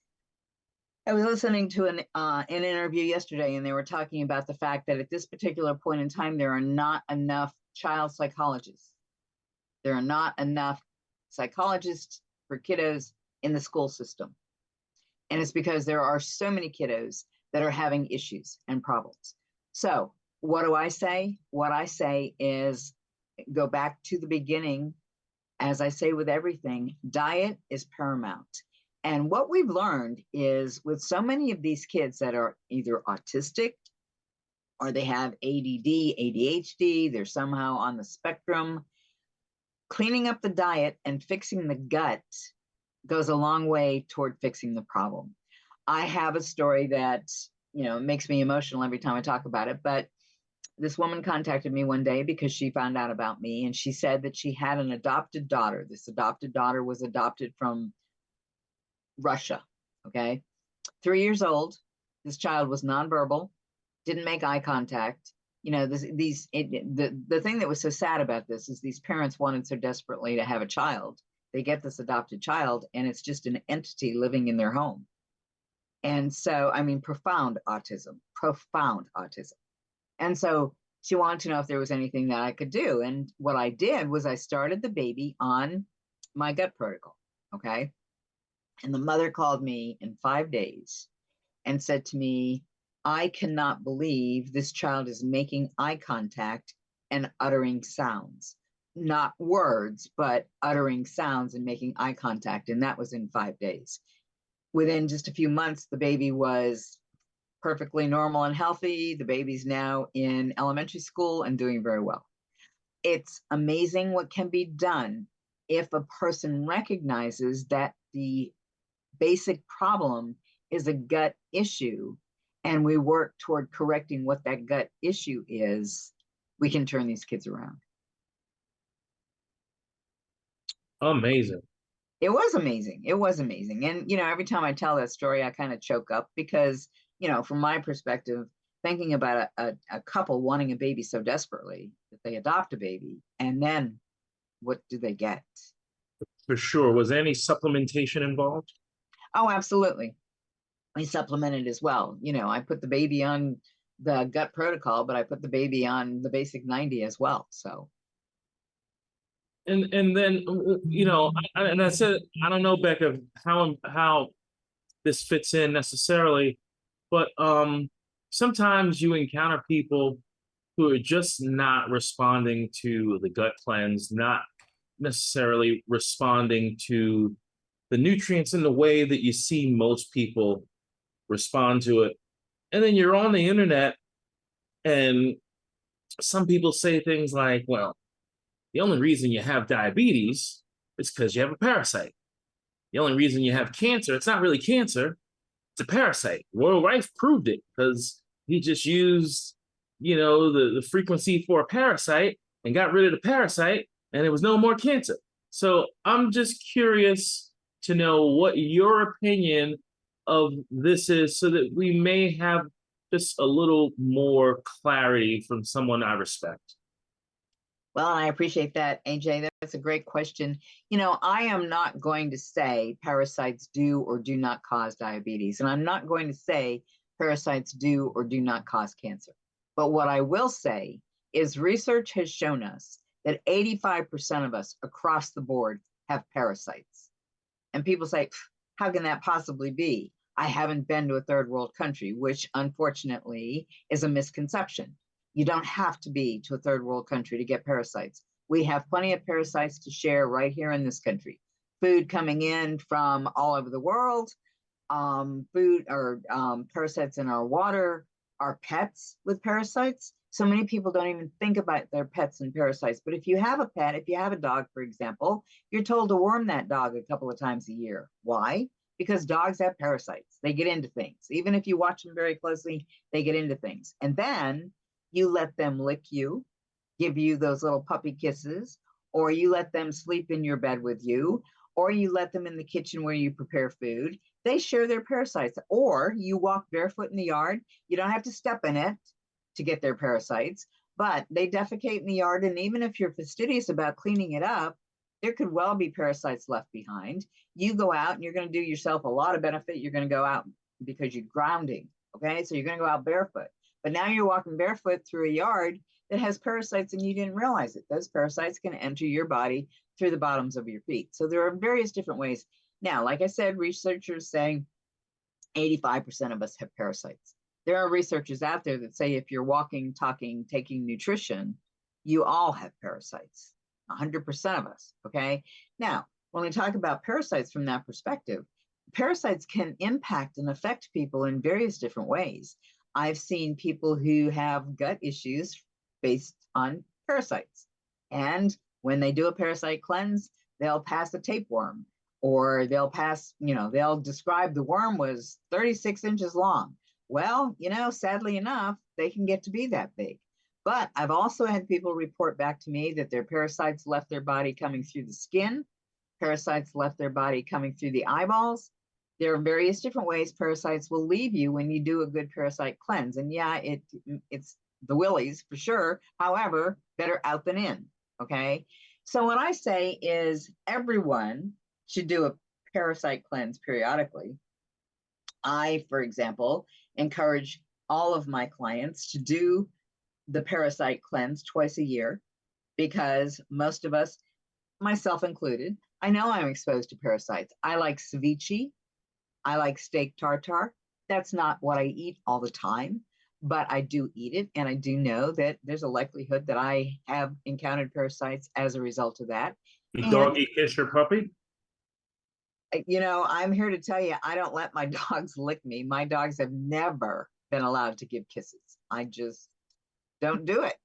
I was listening to an interview yesterday, and they were talking about the fact that at this particular point in time, there are not enough child psychologists. There are not enough psychologists for kiddos in the school system. And it's because there are so many kiddos that are having issues and problems. So what do I say? What I say is go back to the beginning. As I say with everything, diet is paramount. And what we've learned is with so many of these kids that are either autistic or they have ADD, ADHD, they're somehow on the spectrum, cleaning up the diet and fixing the gut goes a long way toward fixing the problem. I have a story that, makes me emotional every time I talk about it, but This woman contacted me one day because she found out about me, and she said that she had an adopted daughter. This adopted daughter was adopted from Russia. Okay. 3 years old. This child was nonverbal, didn't make eye contact. You know, the thing that was so sad about this is these parents wanted so desperately to have a child. They get this adopted child, and it's just an entity living in their home. And so, I mean, profound autism. And so she wanted to know if there was anything that I could do. And what I did was I started the baby on my gut protocol. Okay. And the mother called me in 5 days and said to me, I cannot believe this child is making eye contact and uttering sounds, not words, but uttering sounds and making eye contact. And that was in 5 days. Within just a few months, the baby was perfectly normal and healthy. The baby's now in elementary school and doing very well. It's amazing what can be done if a person recognizes that the basic problem is a gut issue, and we work toward correcting what that gut issue is. We can turn these kids around. Amazing. It was amazing. It was amazing. And, you know, every time I tell that story, I kind of choke up because, you know, from my perspective, thinking about a couple wanting a baby so desperately that they adopt a baby, and then what do they get? For sure. Was there any supplementation involved? Oh, absolutely. We supplemented as well. You know, I put the baby on the gut protocol, but I put the baby on the basic 90 as well. So. And then, you know, and I said, I don't know, Becca, how this fits in necessarily, but sometimes you encounter people who are just not responding to the gut cleanse, not necessarily responding to the nutrients in the way that you see most people respond to it. And then you're on the internet, and some people say things like, well, the only reason you have diabetes is because you have a parasite. The only reason you have cancer, it's not really cancer, it's a parasite. Royal Rife proved it because he just used, you know, the frequency for a parasite and got rid of the parasite, and there was no more cancer. So I'm just curious to know what your opinion of this is, so that we may have just a little more clarity from someone I respect. Well, I appreciate that, AJ. That's a great question. You know, I am not going to say parasites do or do not cause diabetes, and I'm not going to say parasites do or do not cause cancer. But what I will say is research has shown us that 85% of us across the board have parasites. And people say, how can that possibly be? I haven't been to a third world country, which unfortunately is a misconception. You don't have to be to a third world country to get parasites. We have plenty of parasites to share right here in this country. Food coming in from all over the world, food or parasites in our water, our pets with parasites. So many people don't even think about their pets and parasites. But if you have a pet, if you have a dog, for example, you're told to worm that dog a couple of times a year. Why? Because dogs have parasites. They get into things. Even if you watch them very closely, they get into things. And then you let them lick you, give you those little puppy kisses, or you let them sleep in your bed with you, or you let them in the kitchen where you prepare food. They share their parasites. Or you walk barefoot in the yard. You don't have to step in it to get their parasites, but they defecate in the yard. And even if you're fastidious about cleaning it up, there could well be parasites left behind. You go out and you're going to do yourself a lot of benefit. You're going to go out because you're grounding. Okay. So you're going to go out barefoot, but now you're walking barefoot through a yard that has parasites and you didn't realize it. Those parasites can enter your body through the bottoms of your feet. So there are various different ways. Now, like I said, researchers saying 85% of us have parasites. There are researchers out there that say if you're walking, talking, taking nutrition, you all have parasites, 100% of us, okay? Now, when we talk about parasites from that perspective, parasites can impact and affect people in various different ways. I've seen people who have gut issues based on parasites. And when they do a parasite cleanse, they'll pass a tapeworm, or they'll pass, you know, they'll describe the worm was 36 inches long. Well, you know, sadly enough, they can get to be that big. But I've also had people report back to me that their parasites left their body coming through the skin, parasites left their body coming through the eyeballs. There are various different ways parasites will leave you when you do a good parasite cleanse. And yeah, it's the willies for sure. However, better out than in. Okay. So what I say is everyone should do a parasite cleanse periodically. I, for example, encourage all of my clients to do the parasite cleanse twice a year because most of us, myself included, I know I'm exposed to parasites. I like ceviche. I like steak tartare. That's not what I eat all the time, but I do eat it. And I do know that there's a likelihood that I have encountered parasites as a result of that. The doggy kiss your puppy? You know, I'm here to tell you, I don't let my dogs lick me. My dogs have never been allowed to give kisses. I just don't do it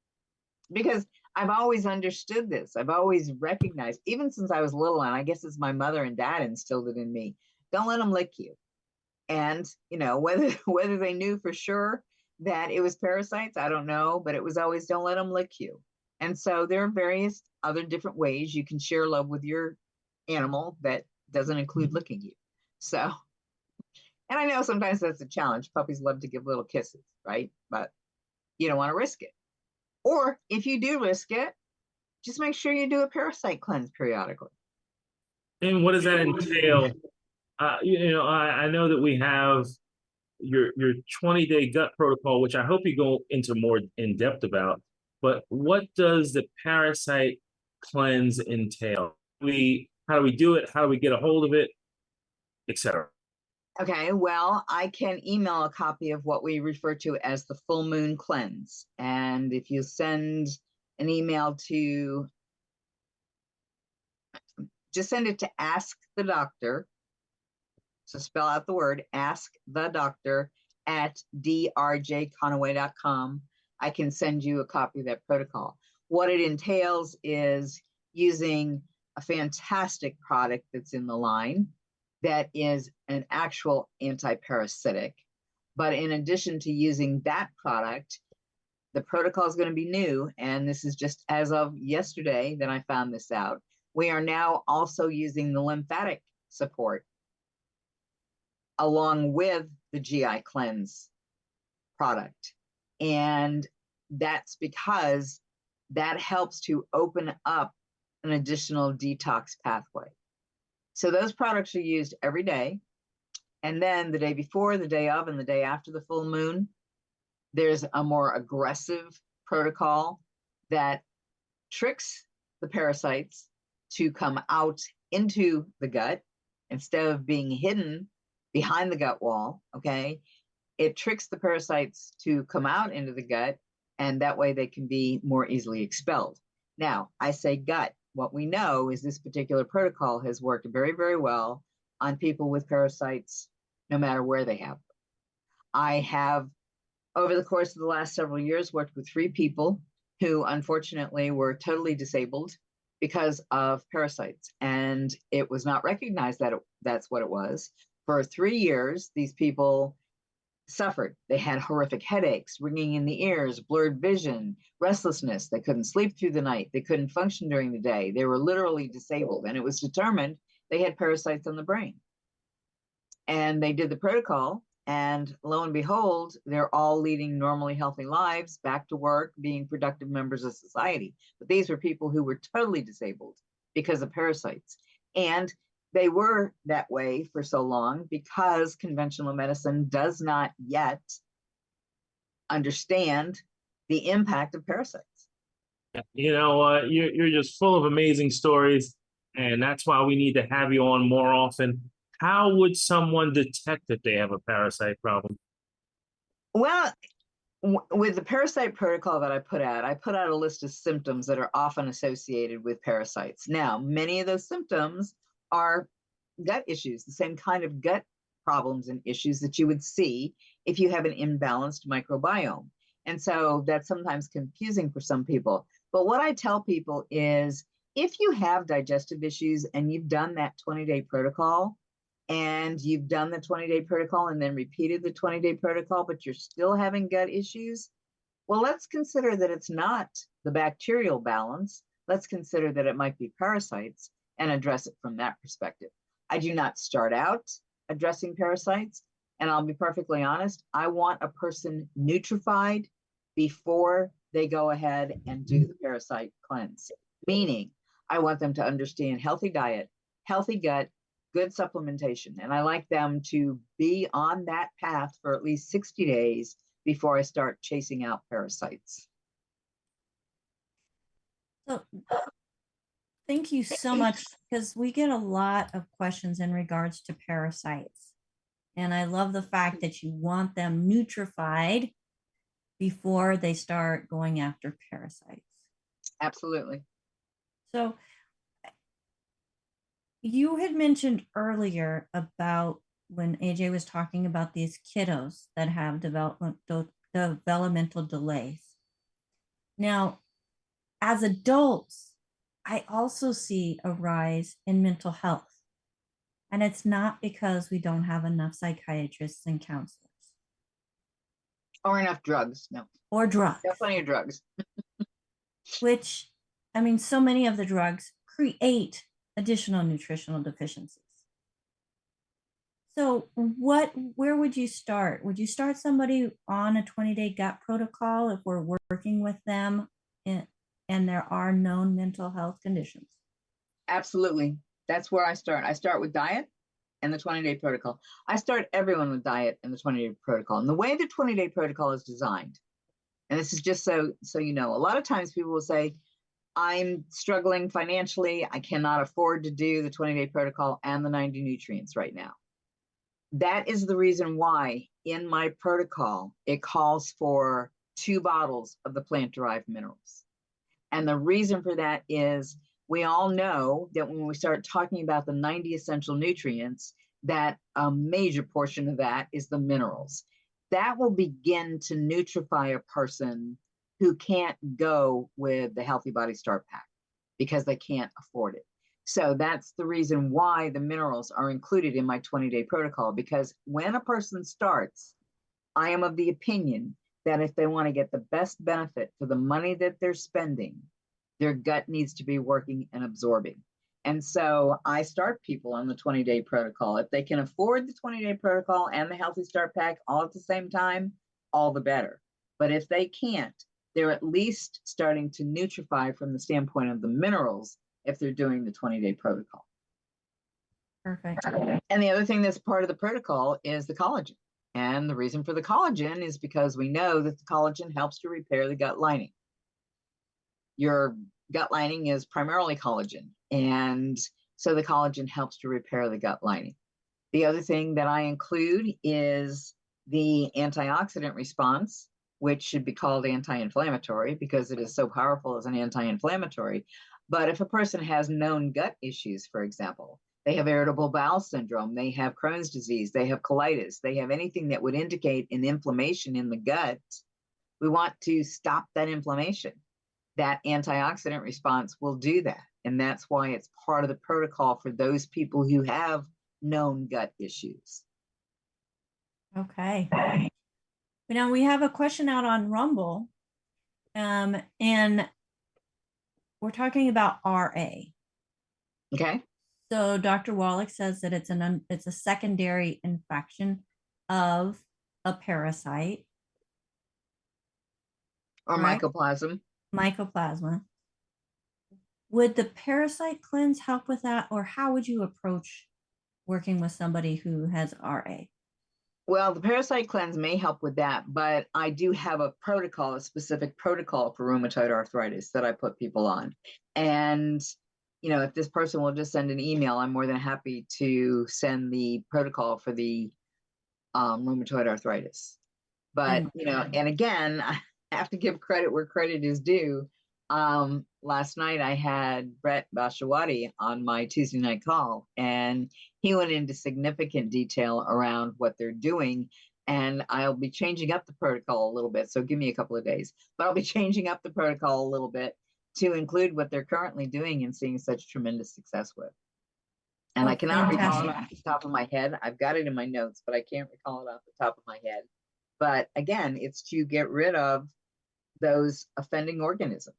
because I've always understood this. I've always recognized, even since I was little, and I guess it's my mother and dad instilled it in me. Don't let them lick you. And, you know, whether they knew for sure that it was parasites, I don't know, but it was always don't let them lick you. And so there are various other different ways you can share love with your animal that doesn't include licking you. So, and I know sometimes that's a challenge. Puppies love to give little kisses, right? But you don't want to risk it. Or if you do risk it, just make sure you do a parasite cleanse periodically. And what does that entail? I know that we have your 20-day gut protocol, which I hope you go into more in depth about. But what does the parasite cleanse entail? How do we do it? How do we get a hold of it, etc.? Okay, well, I can email a copy of what we refer to as the full moon cleanse. And if you send an email to, just send it to Ask the Doctor. So spell out the word Ask the Doctor at drjconaway.com. I can send you a copy of that protocol. What it entails is using a fantastic product that's in the line that is an actual anti-parasitic. But in addition to using that product, the protocol is going to be new. And this is just as of yesterday that I found this out. We are now also using the lymphatic support along with the GI cleanse product. And that's because that helps to open up an additional detox pathway. So those products are used every day. And then the day before, the day of, and the day after the full moon, there's a more aggressive protocol that tricks the parasites to come out into the gut instead of being hidden behind the gut wall, okay? It tricks the parasites to come out into the gut, and that way they can be more easily expelled. Now, I say gut. What we know is this particular protocol has worked very, very well on people with parasites, no matter where they have them. I have, over the course of the last several years, worked with 3 people who unfortunately were totally disabled because of parasites. And it was not recognized that that's what it was. For 3 years, these people suffered. They had horrific headaches, ringing in the ears, blurred vision, restlessness. They couldn't sleep through the night. They couldn't function during the day. They were literally disabled. And it was determined they had parasites on the brain. And they did the protocol. And lo and behold, they're all leading normally healthy lives, back to work, being productive members of society. But these were people who were totally disabled because of parasites. And they were that way for so long because conventional medicine does not yet understand the impact of parasites. You know, you're just full of amazing stories, and that's why we need to have you on more often. How would someone detect that they have a parasite problem? Well, with the parasite protocol that I put out a list of symptoms that are often associated with parasites. Now, many of those symptoms are gut issues, the same kind of gut problems and issues that you would see if you have an imbalanced microbiome. And so that's sometimes confusing for some people. But what I tell people is if you have digestive issues and you've done that 20-day protocol, and you've done the 20-day protocol and then repeated the 20-day protocol, but you're still having gut issues, Well, let's consider that it's not the bacterial balance. Let's consider that it might be parasites and address it from that perspective. I do not start out addressing parasites. And I'll be perfectly honest, I want a person nutrified before they go ahead and do the parasite cleanse. Meaning, I want them to understand healthy diet, healthy gut, good supplementation. And I like them to be on that path for at least 60 days before I start chasing out parasites. So thank you so much, because we get a lot of questions in regards to parasites. And I love the fact that you want them nutrified before they start going after parasites. Absolutely. So you had mentioned earlier about when AJ was talking about these kiddos that have developmental delays. Now, as adults, I also see a rise in mental health. And it's not because we don't have enough psychiatrists and counselors. Or enough drugs. No. Or drugs. Got plenty of drugs. Which, I mean, so many of the drugs create additional nutritional deficiencies. So where would you start? Would you start somebody on a 20-day gut protocol if we're working with them and there are known mental health conditions? Absolutely. That's where I start. I start with diet and the 20-day protocol. I start everyone with diet and the 20-day protocol. And the way the 20-day protocol is designed, and this is just so you know, a lot of times people will say, I'm struggling financially. I cannot afford to do the 20-day protocol and the 90 nutrients right now. That is the reason why in my protocol, it calls for 2 bottles of the plant-derived minerals. And the reason for that is we all know that when we start talking about the 90 essential nutrients, that a major portion of that is the minerals. That will begin to nutrify a person who can't go with the Healthy Body Start Pack because they can't afford it. So that's the reason why the minerals are included in my 20-day protocol, because when a person starts, I am of the opinion that if they want to get the best benefit for the money that they're spending, their gut needs to be working and absorbing. And so I start people on the 20-day protocol. If they can afford the 20-day protocol and the Healthy Start Pack all at the same time, all the better. But if they can't, they're at least starting to nutrify from the standpoint of the minerals if they're doing the 20-day protocol. Perfect. And the other thing that's part of the protocol is the collagen. And the reason for the collagen is because we know that the collagen helps to repair the gut lining. Your gut lining is primarily collagen. And so the collagen helps to repair the gut lining. The other thing that I include is the antioxidant response, which should be called anti-inflammatory because it is so powerful as an anti-inflammatory. But if a person has known gut issues, for example, they have irritable bowel syndrome, they have Crohn's disease, they have colitis, they have anything that would indicate an inflammation in the gut, we want to stop that inflammation. That antioxidant response will do that. And that's why it's part of the protocol for those people who have known gut issues. Okay. Now we have a question out on Rumble, and we're talking about RA. Okay. So Dr. Wallach says that it's a secondary infection of a parasite Or right? mycoplasma. Mycoplasma. Would the parasite cleanse help with that, or how would you approach working with somebody who has RA? Well, the parasite cleanse may help with that, but I do have a protocol, a specific protocol for rheumatoid arthritis that I put people on. And, you know, if this person will just send an email, I'm more than happy to send the protocol for the rheumatoid arthritis. But, you know, and again, I have to give credit where credit is due. Last night I had Brett Bashawati on my Tuesday night call, and he went into significant detail around what they're doing. And I'll be changing up the protocol a little bit. So give me a couple of days, but I'll be changing up the protocol a little bit to include what they're currently doing and seeing such tremendous success with. And I cannot recall it off the top of my head. I've got it in my notes, but I can't recall it off the top of my head. But again, it's to get rid of those offending organisms.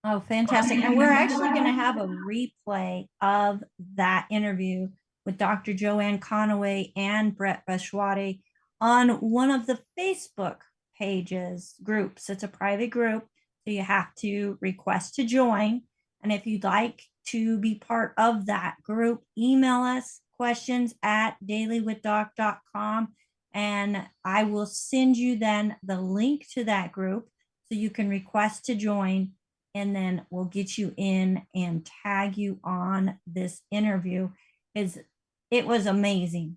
Oh, fantastic. And we're actually going to have a replay of that interview with Dr. Joanne Conaway and Brett Bashwade on one of the Facebook pages, groups. It's a private group, so you have to request to join. And if you'd like to be part of that group, email us questions@dailywithdoc.com, and I will send you then the link to that group so you can request to join, and then we'll get you in and tag you on this interview. It was amazing,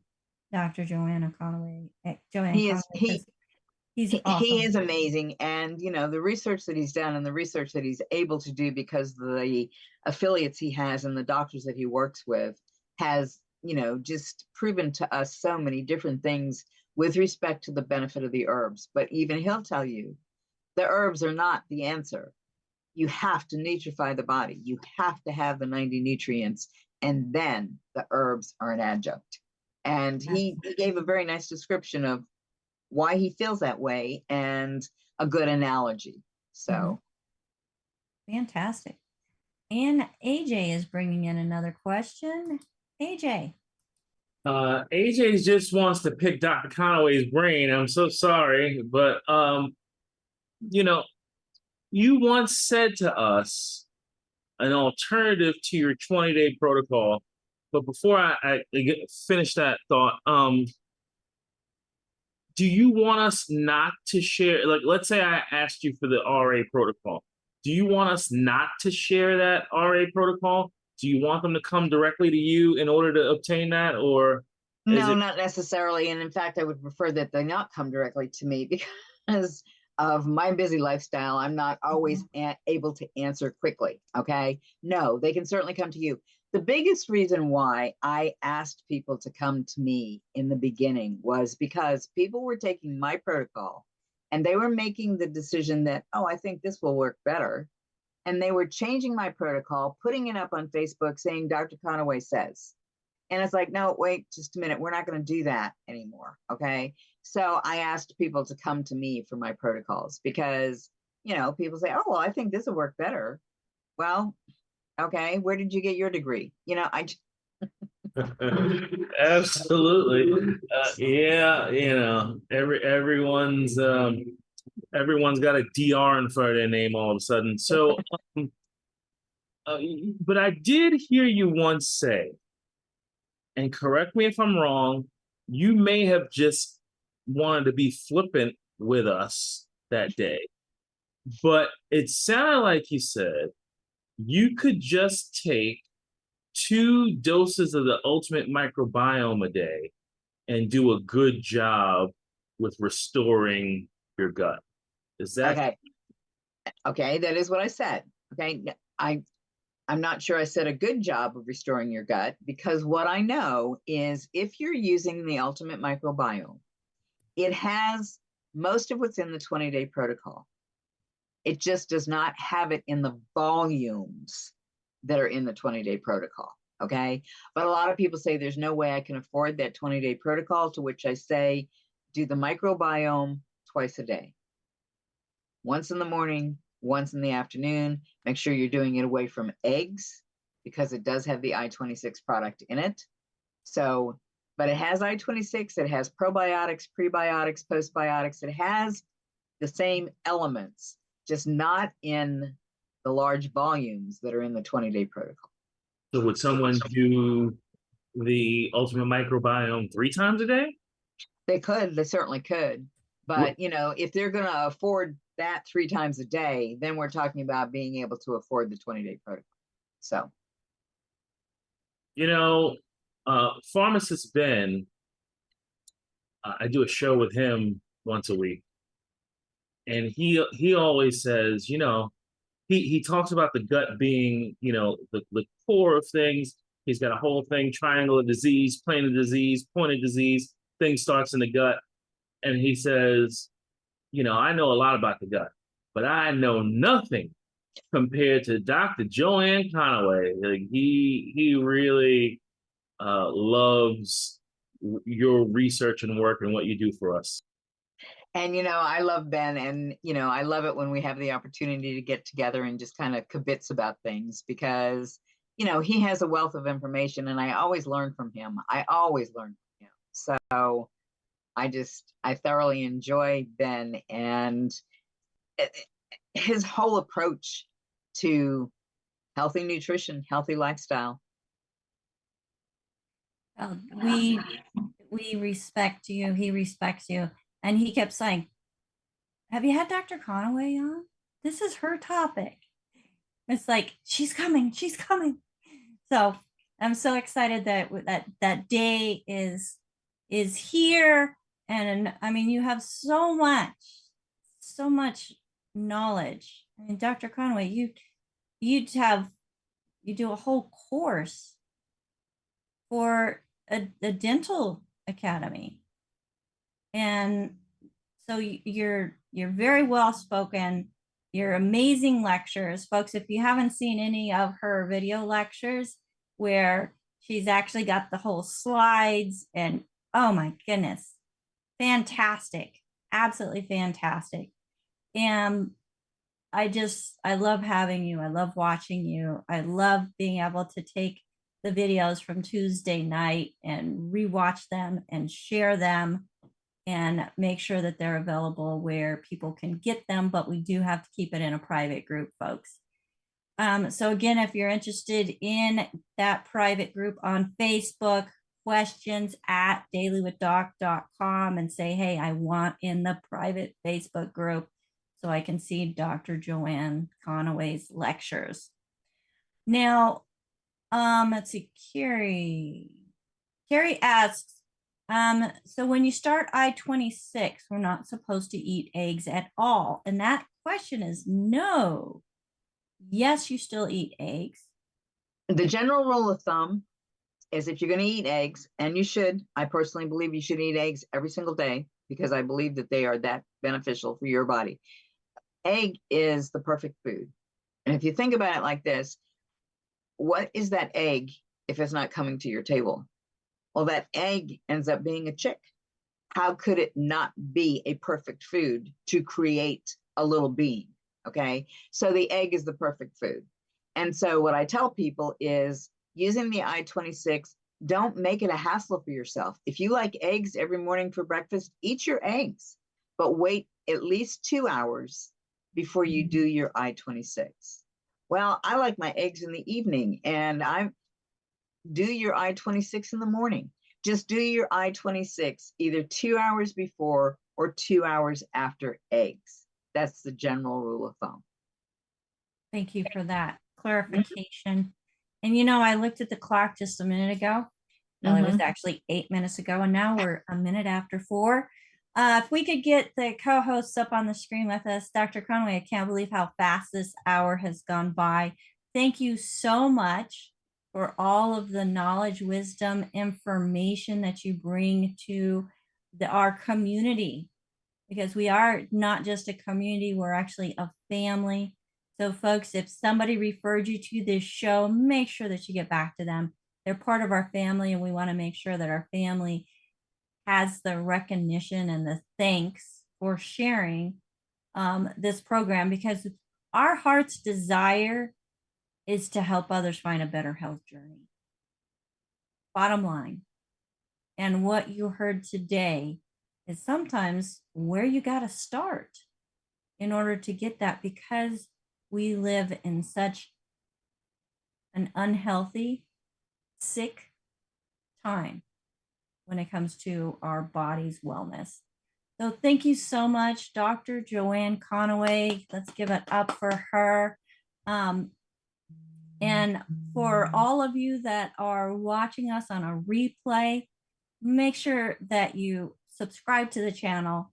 Dr. Joanna Conaway. He's awesome. He is amazing. And, you know, the research that he's done and the research that he's able to do because the affiliates he has and the doctors that he works with has, you know, just proven to us so many different things with respect to the benefit of the herbs. But even he'll tell you the herbs are not the answer. You have to nutrify the body. You have to have the 90 nutrients, and then the herbs are an adjunct. And he gave a very nice description of why he feels that way and a good analogy. So fantastic. And AJ is bringing in another question. AJ. AJ just wants to pick Dr. Conaway's brain. I'm so sorry, but you know, you once said to us an alternative to your 20-day protocol. But before I finish that thought, do you want us not to share, like, let's say I asked you for the RA protocol. Do you want us not to share that RA protocol? Do you want them to come directly to you in order to obtain that, or? No, not necessarily. And in fact, I would prefer that they not come directly to me because of my busy lifestyle. I'm not always able to answer quickly. Okay. No, they can certainly come to you. The biggest reason why I asked people to come to me in the beginning was because people were taking my protocol and they were making the decision that, oh, I think this will work better. And they were changing my protocol, putting it up on Facebook saying, Dr. Conaway says. And it's like, no, wait, just a minute. We're not going to do that anymore. Okay. So I asked people to come to me for my protocols because, you know, people say, oh, well, I think this will work better. Well, okay, where did you get your degree? You know, Absolutely. Yeah, you know, everyone's got a DR in front of their name all of a sudden. So, but I did hear you once say, and correct me if I'm wrong, you may have just wanted to be flippant with us that day, but it sounded like you said you could just take 2 doses of the ultimate microbiome a day and do a good job with restoring your gut. Is that okay? Okay, that is what I said. Okay, I'm not sure I said a good job of restoring your gut, because what I know is if you're using the ultimate microbiome, it has most of what's in the 20-day protocol. It just does not have it in the volumes that are in the 20-day protocol, okay? But a lot of people say there's no way I can afford that 20-day protocol, to which I say, do the microbiome twice a day. Once in the morning, once in the afternoon. Make sure you're doing it away from eggs because it does have the I-26 product in it. So, but it has I-26, it has probiotics, prebiotics, postbiotics. It has the same elements, just not in the large volumes that are in the 20-day protocol. So would someone do the ultimate microbiome 3 times a day? They could, they certainly could. But, you know, if they're going to afford that 3 times a day, then we're talking about being able to afford the 20-day protocol. So, you know, pharmacist Ben, I do a show with him once a week, and he always says, you know, he talks about the gut being, you know, the core of things. He's got a whole thing, triangle of disease, plane of disease, point of disease, thing starts in the gut. And he says, you know, I know a lot about the gut, but I know nothing compared to Dr. Joanne Conaway. Like he really loves your research and work and what you do for us. And, I love Ben, and, I love it when we have the opportunity to get together and just kind of kibitz about things because, he has a wealth of information and I always learn from him. So I thoroughly enjoy Ben and his whole approach to healthy nutrition, healthy lifestyle. We respect you. He respects you. And he kept saying, have you had Dr. Conaway on? This is her topic. It's like, she's coming. So I'm so excited that day is here. And I mean, you have so much knowledge. I mean, Dr. Conaway, you do a whole course for a dental academy. And so you're very well spoken. You're amazing lectures, folks. If you haven't seen any of her video lectures where she's actually got the whole slides and oh my goodness, fantastic, absolutely fantastic. And I love having you. I love watching you. I love being able to take the videos from Tuesday night and rewatch them and share them and make sure that they're available where people can get them, but we do have to keep it in a private group, folks. So again, if you're interested in that private group on Facebook, questions at dailywithdoc.com and say, hey, I want in the private Facebook group so I can see Dr. Joanne Conaway's lectures. Now, let's see, Carrie asks, so when you start I-26, we're not supposed to eat eggs at all. And that question is no. Yes, you still eat eggs. The general rule of thumb is if you're going to eat eggs, and you should, I personally believe you should eat eggs every single day because I believe that they are that beneficial for your body. Egg is the perfect food. And if you think about it like this, what is that egg if it's not coming to your table? Well, that egg ends up being a chick. How could it not be a perfect food to create a little being? Okay, so the egg is the perfect food. And so what I tell people is using the I-26, don't make it a hassle for yourself. If you like eggs every morning for breakfast, eat your eggs, but wait at least 2 hours before you do your I-26. Well, I like my eggs in the evening, and do your I-26 in the morning. Just do your I-26 either 2 hours before or 2 hours after eggs. That's the general rule of thumb. Thank you for that clarification. And I looked at the clock just a minute ago. Well, it was actually 8 minutes ago, and now we're a minute after 4. If we could get the co-hosts up on the screen with us, Dr. Conaway, I can't believe how fast this hour has gone by. Thank you so much for all of the knowledge, wisdom, information that you bring to our community, because we are not just a community, we're actually a family. So folks, if somebody referred you to this show, make sure that you get back to them. They're part of our family, and we want to make sure that our family has the recognition and the thanks for sharing this program, because our heart's desire is to help others find a better health journey. Bottom line. And what you heard today is sometimes where you got to start in order to get that, because we live in such an unhealthy, sick time when it comes to our body's wellness. So thank you so much, Dr. Joanne Conaway. Let's give it up for her. And for all of you that are watching us on a replay, make sure that you subscribe to the channel,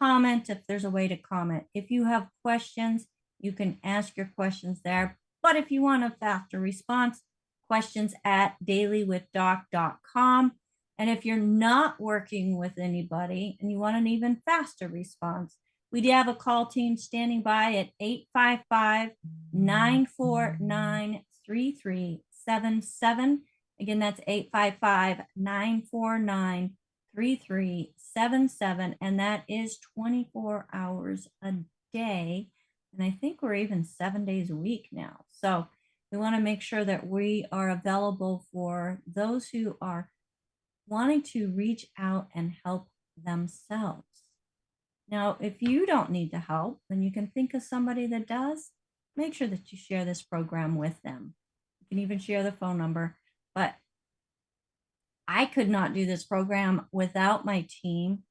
comment if there's a way to comment. If you have questions, you can ask your questions there. But if you want a faster response, questions at dailywithdoc.com. And if you're not working with anybody and you want an even faster response, we do have a call team standing by at 855-949-3377. Again, that's 855-949-3377. 3377, and that is 24 hours a day. And I think we're even 7 days a week now. So we want to make sure that we are available for those who are wanting to reach out and help themselves. Now, if you don't need the help, then you can think of somebody that does. Make sure that you share this program with them. You can even share the phone number. But I could not do this program without my team.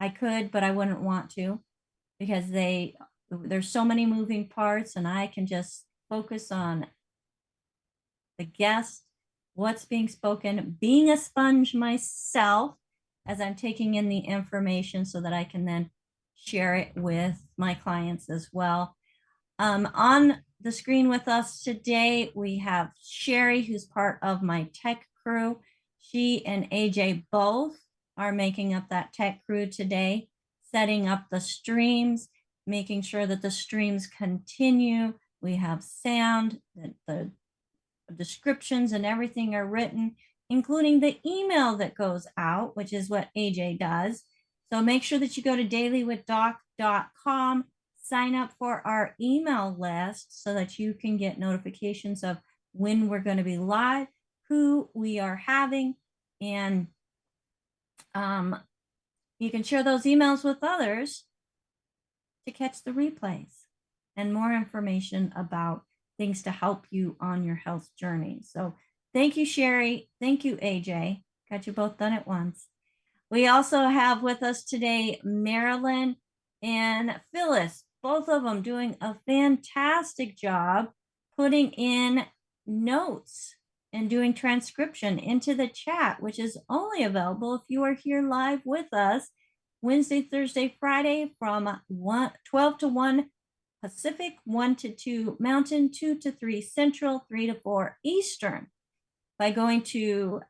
I could, but I wouldn't want to, because there's so many moving parts, and I can just focus on the guest, what's being spoken, being a sponge myself as I'm taking in the information so that I can then share it with my clients as well. On the screen with us today, we have Sherry, who's part of my tech crew. She and AJ both are making up that tech crew today, setting up the streams, making sure that the streams continue. We have sound, that the descriptions and everything are written, including the email that goes out, which is what AJ does. So make sure that you go to dailywithdoc.com, sign up for our email list so that you can get notifications of when we're going to be live, who we are having, and you can share those emails with others to catch the replays and more information about things to help you on your health journey. So thank you, Sherry. Thank you, AJ. Got you both done at once. We also have with us today Marilyn and Phyllis, both of them doing a fantastic job putting in notes and doing transcription into the chat, which is only available if you are here live with us Wednesday, Thursday, Friday from 12 to 1 Pacific, 1 to 2 Mountain, 2 to 3 Central, 3 to 4 Eastern. By going to,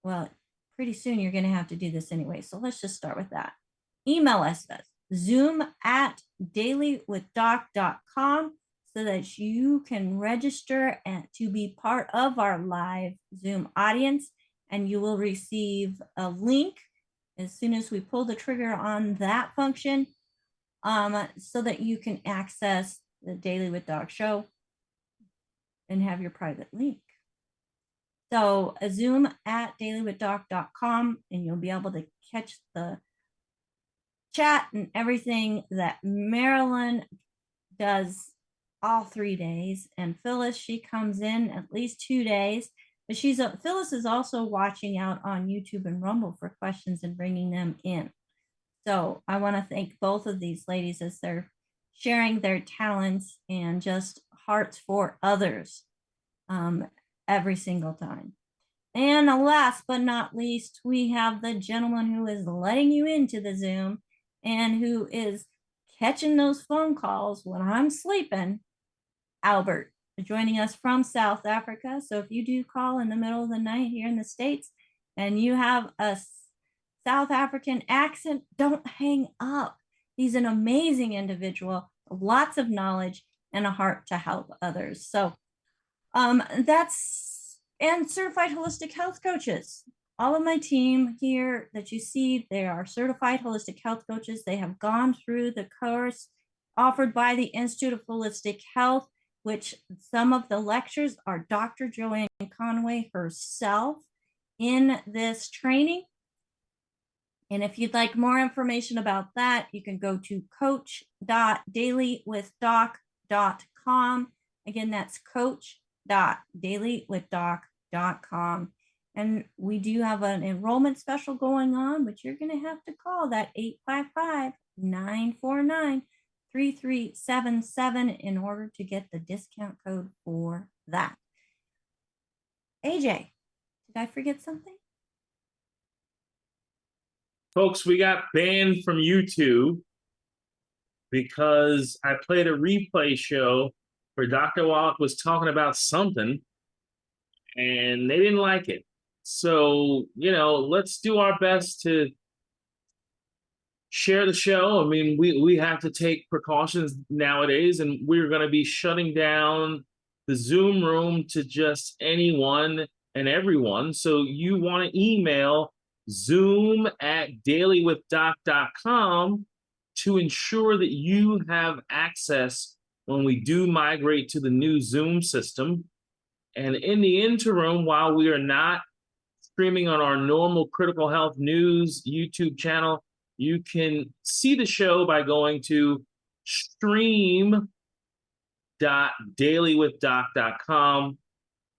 well, pretty soon you're going to have to do this anyway. So let's just start with that. Email us at zoom@dailywithdoc.com so that you can register and to be part of our live Zoom audience, and you will receive a link as soon as we pull the trigger on that function, so that you can access the Daily with Doc show and have your private link. So zoom@dailywithdoc.com, and you'll be able to catch the chat and everything that Marilyn does all 3 days. And Phyllis, she comes in at least 2 days, but Phyllis is also watching out on YouTube and Rumble for questions and bringing them in. So I want to thank both of these ladies as they're sharing their talents and just hearts for others every single time. And last but not least, we have the gentleman who is letting you into the Zoom and who is catching those phone calls when I'm sleeping, Albert, joining us from South Africa. So if you do call in the middle of the night here in the States and you have a South African accent, don't hang up. He's an amazing individual, lots of knowledge and a heart to help others. So and certified holistic health coaches. All of my team here that you see, they are certified holistic health coaches. They have gone through the course offered by the Institute of Holistic Health, which some of the lectures are Dr. Joanne Conaway herself in this training. And if you'd like more information about that, you can go to coach.dailywithdoc.com. Again, that's coach.dailywithdoc.com. And we do have an enrollment special going on, but you're going to have to call that 855-949-3377 in order to get the discount code for that. AJ, did I forget something? Folks, we got banned from YouTube because I played a replay show where Dr. Wallach was talking about something and they didn't like it. So, let's do our best to share the show. I mean, we have to take precautions nowadays, and we're going to be shutting down the Zoom room to just anyone and everyone. So you want to email Zoom at dailywithdoc.com to ensure that you have access when we do migrate to the new Zoom system. And in the interim, while we are not streaming on our normal Critical Health News YouTube channel, you can see the show by going to stream.dailywithdoc.com,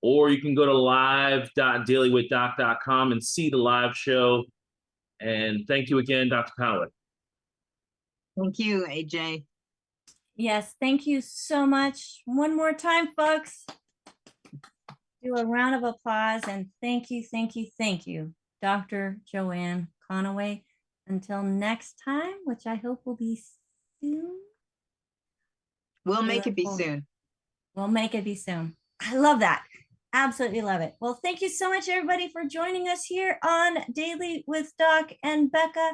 or you can go to live.dailywithdoc.com and see the live show. And thank you again, Dr. Conaway. Thank you, AJ. Yes, thank you so much. One more time, folks. Do a round of applause and thank you, Dr. Joanne Conaway. Until next time, which I hope will be soon. We'll make it be soon. We'll make it be soon. I love that. Absolutely love it. Well, thank you so much, everybody, for joining us here on Daily with Doc and Becca.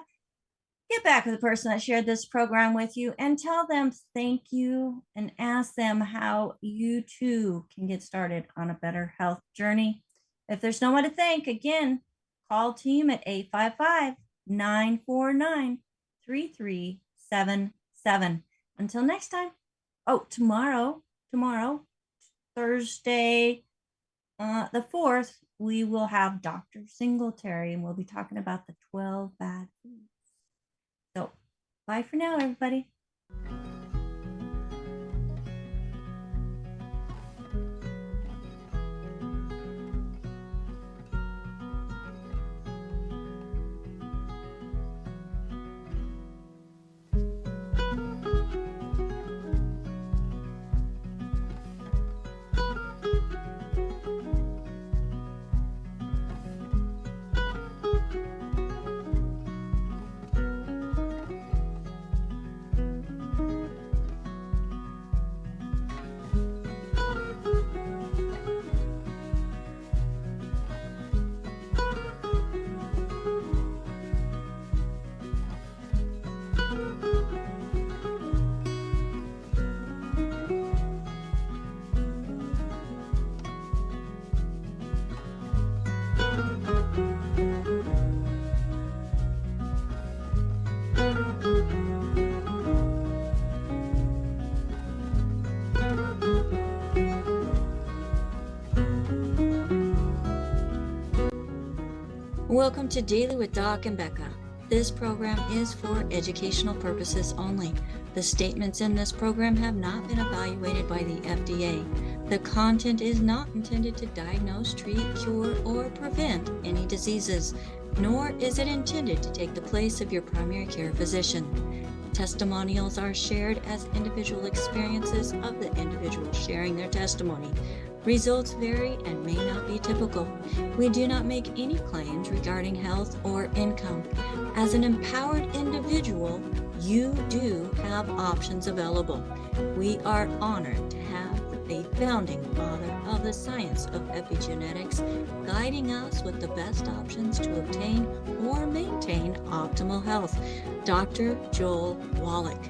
Get back to the person that shared this program with you and tell them thank you and ask them how you too can get started on a better health journey. If there's no one to thank, again, call team at 855-949-3377. Until next time. Oh, tomorrow, Thursday, the 4th, we will have Dr. Singletary, and we'll be talking about the 12 bad foods. So, bye for now, everybody. Welcome to Daily with Doc and Becca. This program is for educational purposes only. The statements in this program have not been evaluated by the FDA. The content is not intended to diagnose, treat, cure, or prevent any diseases, nor is it intended to take the place of your primary care physician. Testimonials are shared as individual experiences of the individual sharing their testimony. Results vary and may not be typical. We do not make any claims regarding health or income. As an empowered individual, you do have options available. We are honored to have a founding father of the science of epigenetics guiding us with the best options to obtain or maintain optimal health, Dr. Joel Wallach.